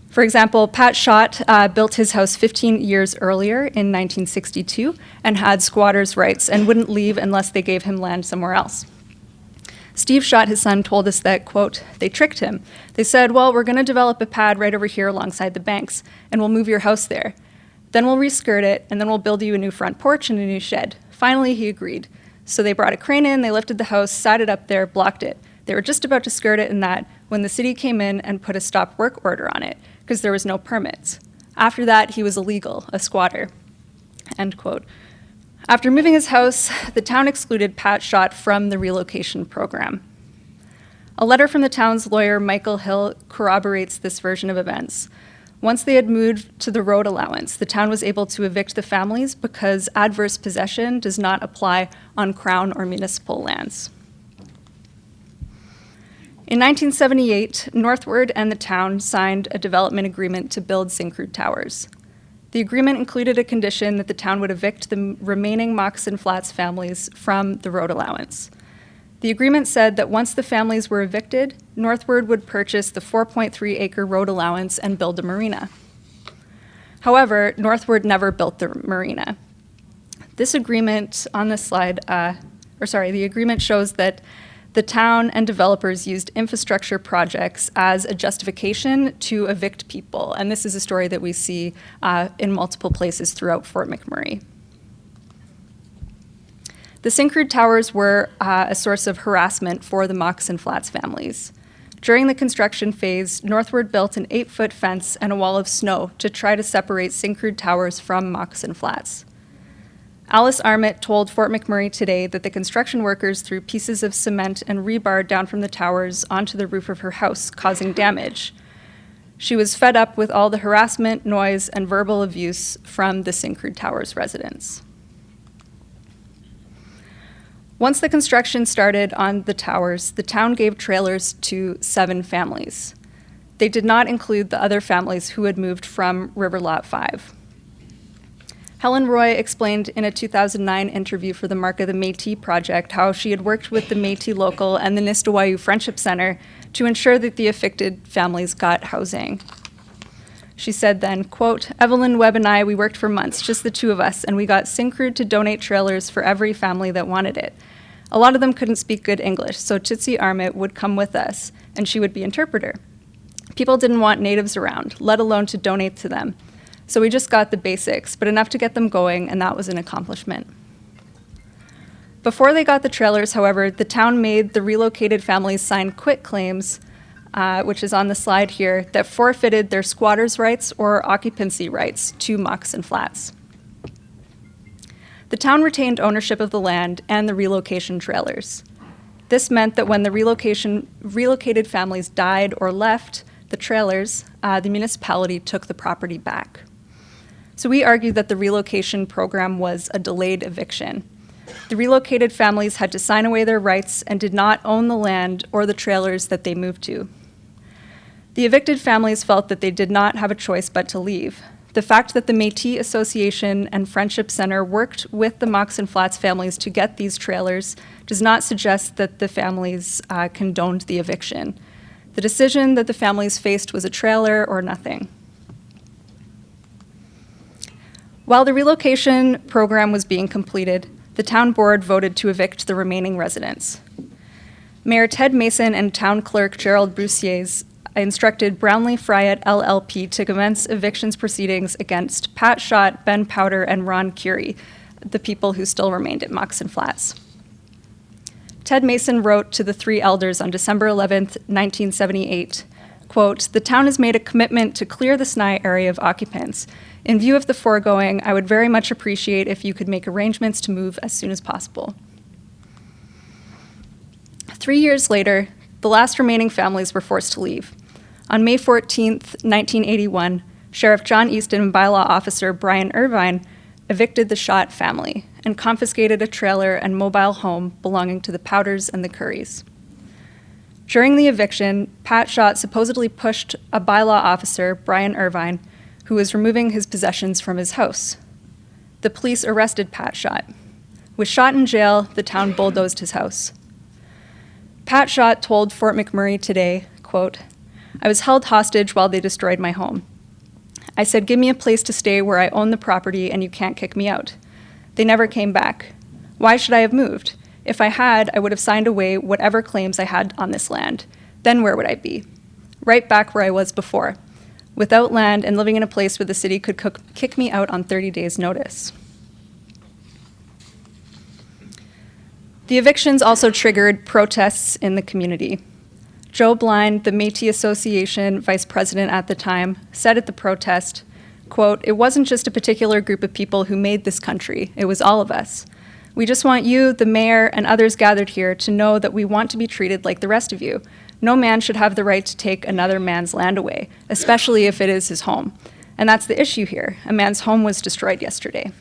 For example, Pat Schott built his house 15 years earlier in 1962 and had squatters' rights and wouldn't leave unless they gave him land somewhere else. Steve Schott, his son, told us that, quote, "They tricked him. They said, well, we're going to develop a pad right over here alongside the banks, and we'll move your house there. Then we'll reskirt it, and then we'll build you a new front porch and a new shed." Finally, he agreed. So they brought a crane in, they lifted the house, sat it up there, blocked it. They were just about to skirt it in that when the city came in and put a stop work order on it because there was no permits. After that, he was illegal, a squatter, end quote. After moving his house, the town excluded Pat Schott from the relocation program. A letter from the town's lawyer, Michael Hill, corroborates this version of events. Once they had moved to the road allowance, the town was able to evict the families because adverse possession does not apply on Crown or municipal lands. In 1978, Northward and the town signed a development agreement to build Syncrude towers. The agreement included a condition that the town would evict the remaining Moccasin Flats families from the road allowance. The agreement said that once the families were evicted, Northward would purchase the 4.3-acre road allowance and build a marina. However, Northward never built the marina. This agreement on this slide, the agreement shows that the town and developers used infrastructure projects as a justification to evict people, and this is a story that we see in multiple places throughout Fort McMurray. The Syncrude Towers were a source of harassment for the Moccasin Flats families. During the construction phase, Northward built an 8-foot fence and a wall of snow to try to separate Syncrude Towers from Moccasin Flats. Alice Armit told Fort McMurray today that the construction workers threw pieces of cement and rebar down from the towers onto the roof of her house, causing damage. She was fed up with all the harassment, noise, and verbal abuse from the Syncrude Towers residents. Once the construction started on the towers, the town gave trailers to 7 families. They did not include the other families who had moved from River Lot 5. Helen Roy explained in a 2009 interview for the Mark of the Métis project how she had worked with the Métis Local and the Nistawayu Friendship Center to ensure that the affected families got housing. She said then, quote, "Evelyn Webb and I, we worked for months, just the 2 of us, and we got Syncrude to donate trailers for every family that wanted it. A lot of them couldn't speak good English, so Chitsy Armit would come with us, and she would be interpreter. People didn't want natives around, let alone to donate to them. So we just got the basics, but enough to get them going, and that was an accomplishment." Before they got the trailers, however, the town made the relocated families sign quitclaims, which is on the slide here, that forfeited their squatters' rights or occupancy rights to Moccasin Flats. The town retained ownership of the land and the relocation trailers. This meant that when the relocated families died or left the trailers, the municipality took the property back. So we argue that the relocation program was a delayed eviction. The relocated families had to sign away their rights and did not own the land or the trailers that they moved to. The evicted families felt that they did not have a choice but to leave. The fact that the Métis Association and Friendship Center worked with the Moccasin Flats families to get these trailers does not suggest that the families condoned the eviction. The decision that the families faced was a trailer or nothing. While the relocation program was being completed, the town board voted to evict the remaining residents. Mayor Ted Mason and town clerk Gerald Brussiers instructed Brownlee Fryatt LLP to commence evictions proceedings against Pat Schott, Ben Powder, and Ron Curie, the people who still remained at Moccasin Flats. Ted Mason wrote to the 3 elders on December 11th, 1978, quote, "The town has made a commitment to clear the Snai area of occupants. In view of the foregoing, I would very much appreciate if you could make arrangements to move as soon as possible." 3 years later, the last remaining families were forced to leave. On May 14th, 1981, Sheriff John Easton and bylaw officer Brian Irvine evicted the Schott family and confiscated a trailer and mobile home belonging to the Powders and the Curries. During the eviction, Pat Schott supposedly pushed a bylaw officer, Brian Irvine, who was removing his possessions from his house. The police arrested Pat Schott. With Schott in jail, the town bulldozed his house. Pat Schott told Fort McMurray today, quote, "I was held hostage while they destroyed my home. I said, give me a place to stay where I own the property and you can't kick me out. They never came back. Why should I have moved? If I had, I would have signed away whatever claims I had on this land. Then where would I be? Right back where I was before, without land and living in a place where the city could kick me out on 30 days' notice." The evictions also triggered protests in the community. Joe Blind, the Métis Association vice president at the time, said at the protest, quote, "It wasn't just a particular group of people who made this country, it was all of us. We just want you, the mayor, and others gathered here to know that we want to be treated like the rest of you. No man should have the right to take another man's land away, especially if it is his home. And that's the issue here. A man's home was destroyed yesterday."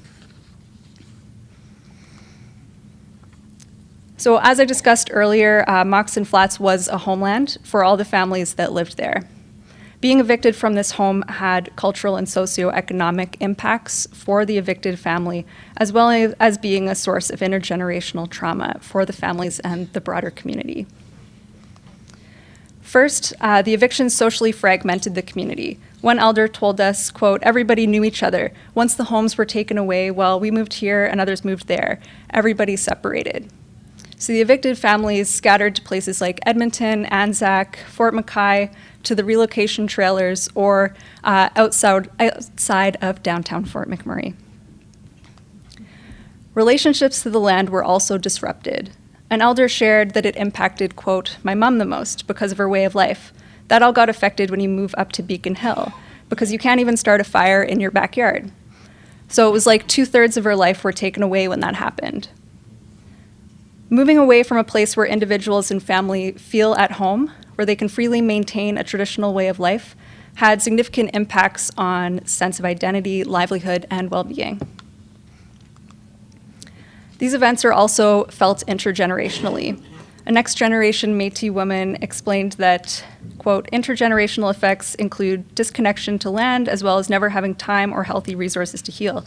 So as I discussed earlier, Moccasin Flats was a homeland for all the families that lived there. Being evicted from this home had cultural and socioeconomic impacts for the evicted family, as well as being a source of intergenerational trauma for the families and the broader community. First, the evictions socially fragmented the community. One elder told us, quote, "Everybody knew each other. Once the homes were taken away, well, we moved here and others moved there. Everybody separated." So the evicted families scattered to places like Edmonton, Anzac, Fort Mackay, to the relocation trailers, or outside of downtown Fort McMurray. Relationships to the land were also disrupted. An elder shared that it impacted, quote, my mom the most because of her way of life. That all got affected when you move up to Beacon Hill, because you can't even start a fire in your backyard. So it was like 2/3 of her life were taken away when that happened. Moving away from a place where individuals and family feel at home, where they can freely maintain a traditional way of life, had significant impacts on sense of identity, livelihood, and well-being. These events are also felt intergenerationally. A next-generation Métis woman explained that, quote, intergenerational effects include disconnection to land as well as never having time or healthy resources to heal.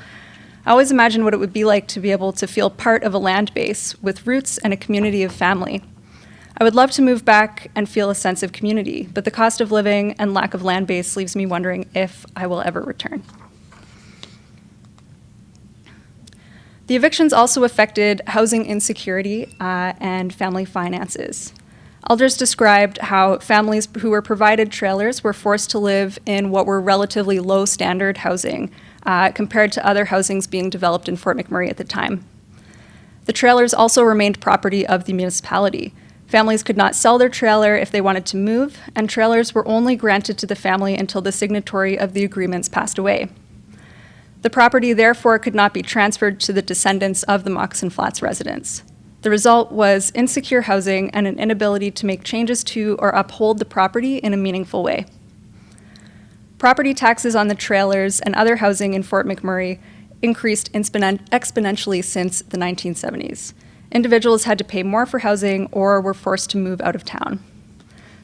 I always imagine what it would be like to be able to feel part of a land base with roots and a community of family. I would love to move back and feel a sense of community, but the cost of living and lack of land base leaves me wondering if I will ever return. The evictions also affected housing insecurity and family finances. Elders described how families who were provided trailers were forced to live in what were relatively low standard housing compared to other housings being developed in Fort McMurray at the time. The trailers also remained property of the municipality. Families could not sell their trailer if they wanted to move, and trailers were only granted to the family until the signatory of the agreements passed away. The property, therefore, could not be transferred to the descendants of the Moccasin Flats residents. The result was insecure housing and an inability to make changes to or uphold the property in a meaningful way. Property taxes on the trailers and other housing in Fort McMurray increased exponentially since the 1970s. Individuals had to pay more for housing or were forced to move out of town.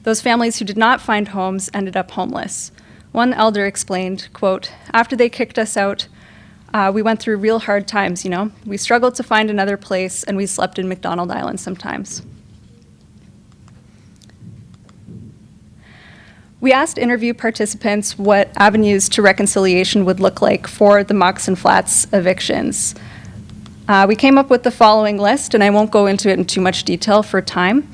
Those families who did not find homes ended up homeless. One elder explained, quote, after they kicked us out, we went through real hard times, you know. We struggled to find another place, and we slept in McDonald Island sometimes. We asked interview participants what avenues to reconciliation would look like for the Moccasin Flats evictions. We came up with the following list, and I won't go into it in too much detail for time,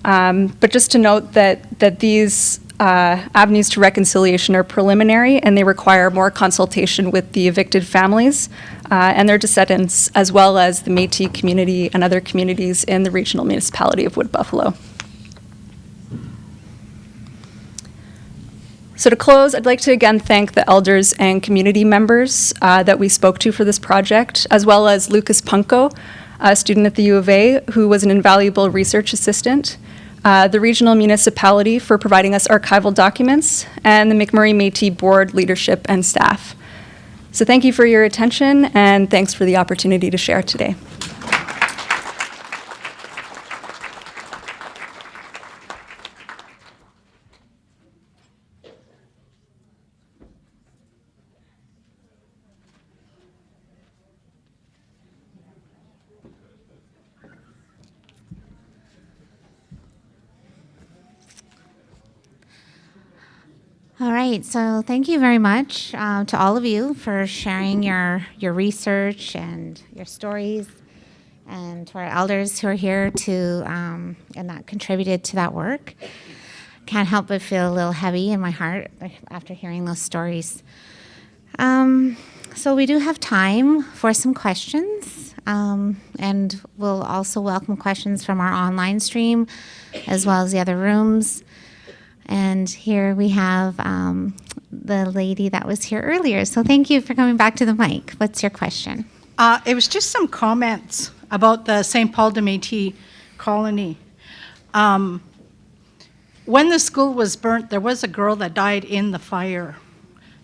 but just to note that these avenues to reconciliation are preliminary, and they require more consultation with the evicted families and their descendants, as well as the Métis community and other communities in the regional municipality of Wood Buffalo. So to close, I'd like to again thank the elders and community members that we spoke to for this project, as well as Lucas Punko, a student at the U of A, who was an invaluable research assistant, the regional municipality for providing us archival documents, and the McMurray Métis board leadership and staff. So thank you for your attention, and thanks for the opportunity to share today. All right, so thank you very much to all of you for sharing your research and your stories, and to our elders who are here to and that contributed to that work. Can't help but feel a little heavy in my heart after hearing those stories. So we do have time for some questions, and we'll also welcome questions from our online stream as well as the other rooms. And here we have the lady that was here earlier. So thank you for coming back to the mic. What's your question? It was just some comments about the Saint-Paul-des-Métis colony. When the school was burnt, there was a girl that died in the fire,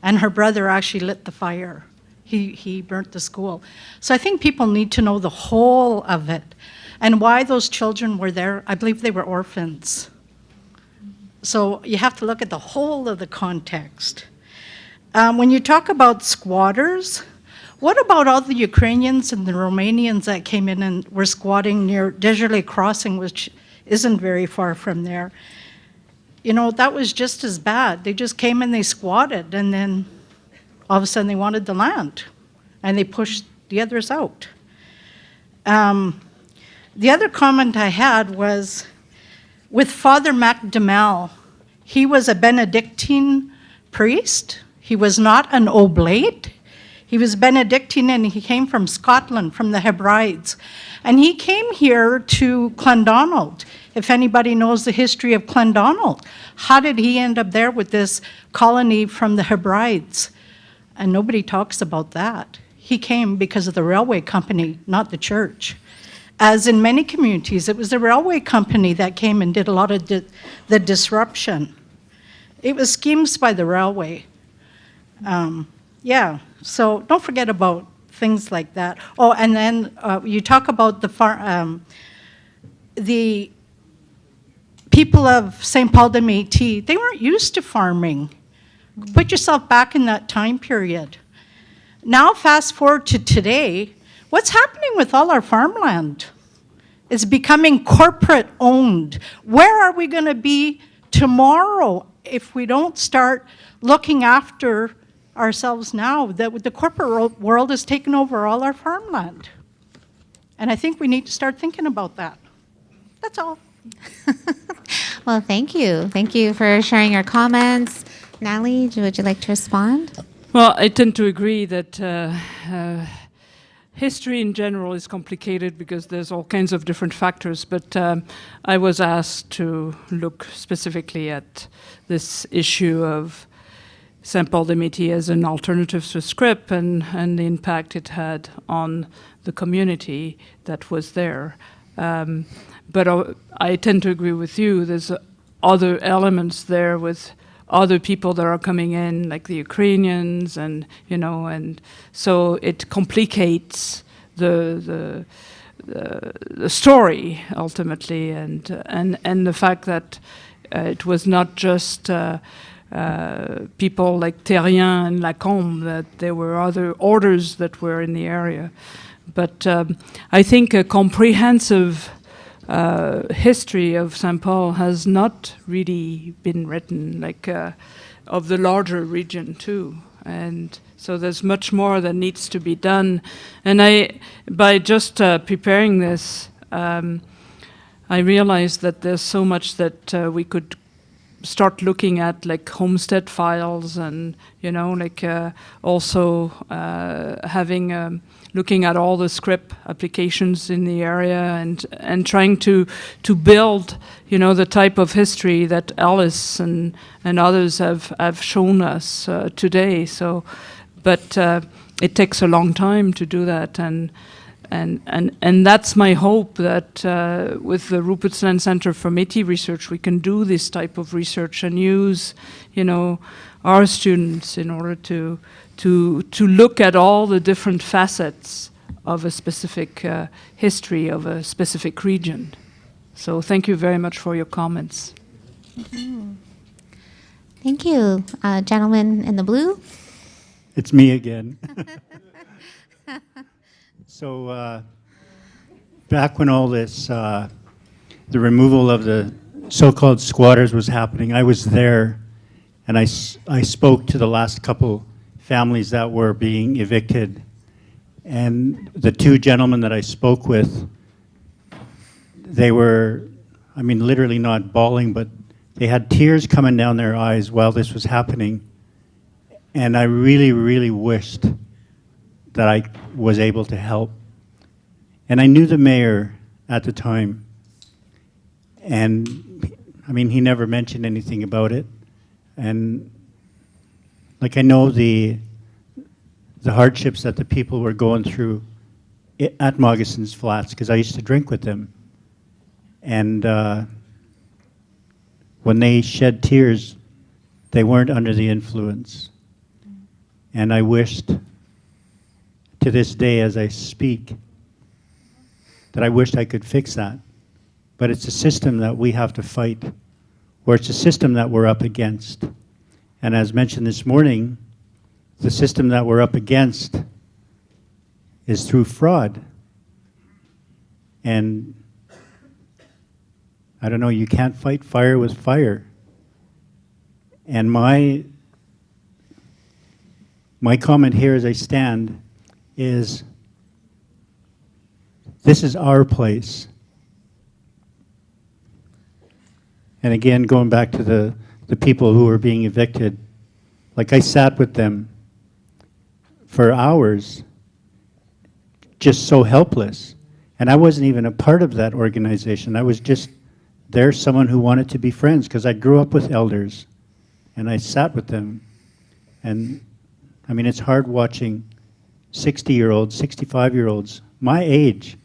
and her brother actually lit the fire. He burnt the school. So I think people need to know the whole of it and why those children were there. I believe they were orphans. So you have to look at the whole of the context. When you talk about squatters, what about all the Ukrainians and the Romanians that came in and were squatting near Desjardins Crossing, which isn't very far from there? You know, that was just as bad. They just came and they squatted, and then all of a sudden they wanted the land, and they pushed the others out. The other comment I had was, with Father MacDemel, he was a Benedictine priest. He was not an oblate. He was Benedictine, and he came from Scotland, from the Hebrides. And he came here to Clondonald. If anybody knows the history of Clondonald, how did he end up there with this colony from the Hebrides? And nobody talks about that. He came because of the railway company, not the church. As in many communities, it was the railway company that came and did a lot of the disruption. It was schemes by the railway. Yeah, so don't forget about things like that. Oh, and then you talk about the people of Saint-Paul-des-Métis. They weren't used to farming. Put yourself back in that time period. Now fast forward to today, what's happening with all our farmland? It's becoming corporate owned. Where are we going to be tomorrow if we don't start looking after ourselves now? The corporate world has taken over all our farmland. And I think we need to start thinking about that. That's all. Well, thank you. Thank you for sharing your comments. Natalie, would you like to respond? Well, I tend to agree that history in general is complicated because there's all kinds of different factors, but I was asked to look specifically at this issue of Saint-Paul-des-Métis as an alternative to Scrip and the impact it had on the community that was there. But I tend to agree with you. There's other elements there with other people that are coming in, like the Ukrainians, and and so it complicates the story ultimately, and the fact that it was not just people like Terrien and Lacombe, that there were other orders that were in the area. But I think a comprehensive history of St. Paul has not really been written, like of the larger region too. And so there's much more that needs to be done. And by just preparing this, I realized that there's so much that we could start looking at, like homestead files, and also having looking at all the Scrip applications in the area, and trying to build the type of history that Ellis and others have shown us today. So, but it takes a long time to do that, and that's my hope, that with the Rupert's Land Center for Métis Research, we can do this type of research and use, our students in order to look at all the different facets of a specific history of a specific region. So thank you very much for your comments. Mm-hmm. Thank you, gentleman in the blue. It's me again. So back when all this, the removal of the so-called squatters was happening, I was there, and I spoke to the last couple families that were being evicted. And the two gentlemen that I spoke with, they were, literally not bawling, but they had tears coming down their eyes while this was happening. And I really, really wished that I was able to help. And I knew the mayor at the time, and he never mentioned anything about it. And I know the hardships that the people were going through at Moccasin Flats, because I used to drink with them. And when they shed tears, they weren't under the influence. And I wished, to this day as I speak, that I wished I could fix that. But it's a system that we have to fight, or it's a system that we're up against. And as mentioned this morning, the system that we're up against is through fraud. And I don't know, you can't fight fire with fire. And my comment here as I stand is, this is our place. And again, going back to the people who were being evicted, I sat with them for hours, just so helpless. And I wasn't even a part of that organization. I was just there, someone who wanted to be friends, because I grew up with elders, and I sat with them. And, I mean, it's hard watching 60-year-olds, 65-year-olds, my age,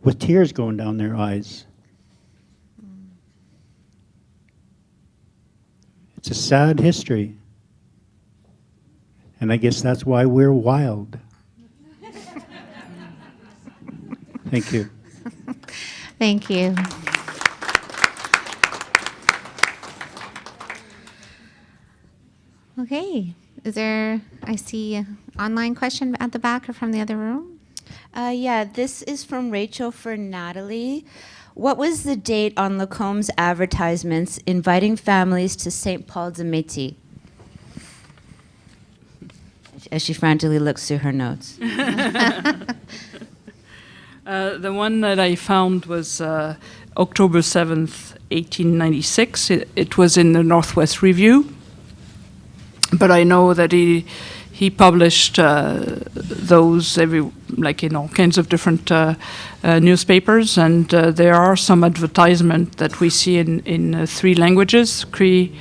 with tears going down their eyes. It's a sad history. And I guess that's why we're wild. Thank you. Thank you. Okay. Is there, I see an online question at the back or from the other room? Yeah, this is from Rachel for Natalie. What was the date on Lacomb's advertisements inviting families to Saint-Paul-des-Métis? As she frantically looks through her notes. The one that I found was October 7th, 1896. It was in the Northwest Review. But I know that he published those in all kinds of different newspapers, and there are some advertisement that we see in 3 languages, Cree,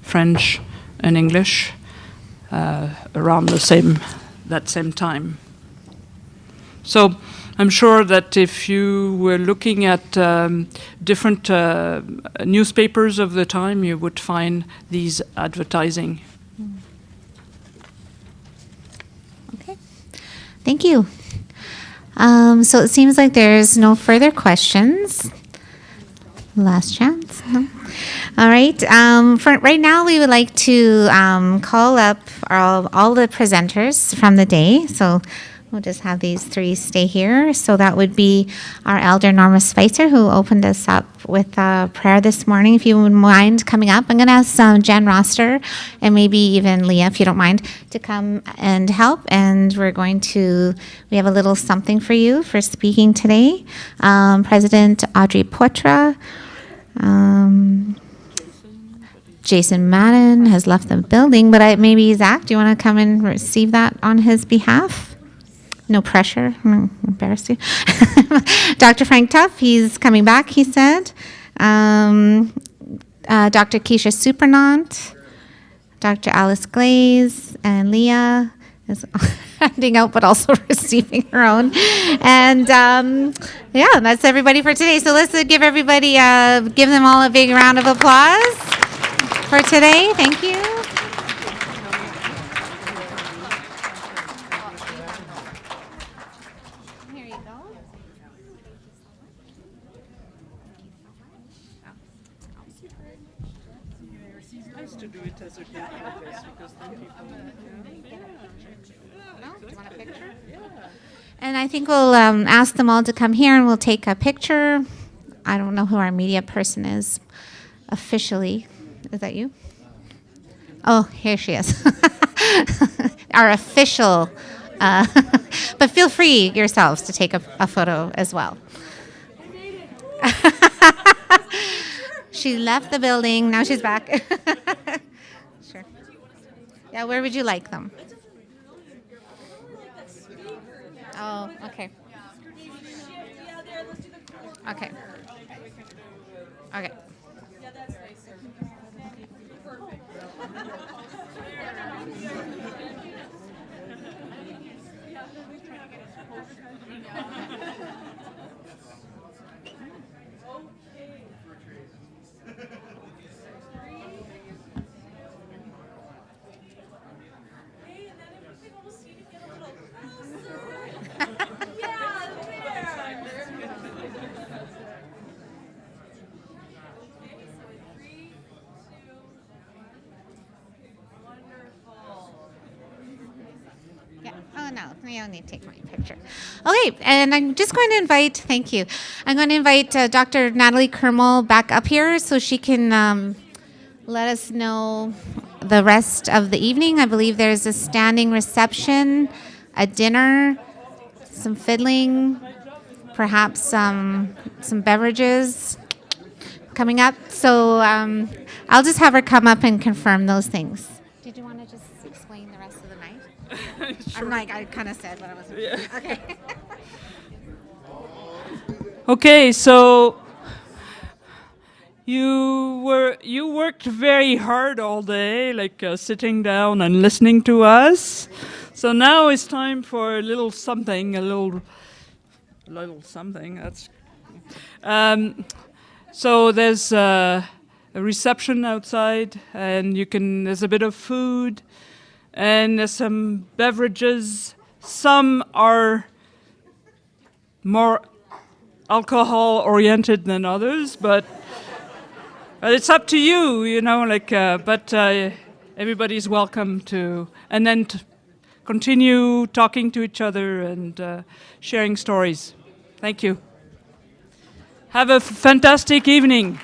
French, and English, around that same time. So I'm sure that if you were looking at different newspapers of the time, you would find these advertising. Okay. Thank you. So it seems like there's no further questions. Last chance. No? All right. For right now, we would like to call up all the presenters from the day. So we'll just have these 3 stay here. So that would be our elder Norma Spicer, who opened us up with prayer this morning. If you would mind coming up, I'm going to ask Jen Roster and maybe even Leah, if you don't mind, to come and help. And we have a little something for you for speaking today. President Audrey Poitras. Jason Madden has left the building, but maybe Zach, do you want to come and receive that on his behalf? No pressure. Embarrass you. Dr. Frank Tuff, he's coming back, he said. Dr. Keisha Supernant, Dr. Alice Glaze, and Leah is handing out but also receiving her own. And that's everybody for today. So let's give them all a big round of applause for today. Thank you. Here you go. Nice to do it as a group like this, because then people... No? Do you want a picture? Yeah. And I think we'll ask them all to come here and we'll take a picture. I don't know who our media person is officially. Is that you? Oh, here she is. Our official. But feel free yourselves to take a photo as well. She left the building. Now she's back. Sure. Yeah, where would you like them? Oh, okay. Okay. Okay. No, you don't need to take my picture. Okay, and I'm just going to invite, thank you. I'm going to invite Dr. Nathalie Kermoal back up here so she can let us know the rest of the evening. I believe there's a standing reception, a dinner, some fiddling, perhaps some beverages coming up. So I'll just have her come up and confirm those things. Did you want to just explain? the rest of the night? I'm like, I kind of said what I was going to say. Okay. Okay, so you worked very hard all day, like sitting down and listening to us. So now it's time for a little something, a little something. That's so there's a reception outside, and there's a bit of food, and there's some beverages. Some are more alcohol oriented than others, but it's up to you, but everybody's welcome to, and then continue talking to each other and sharing stories. Thank you. Have a fantastic evening.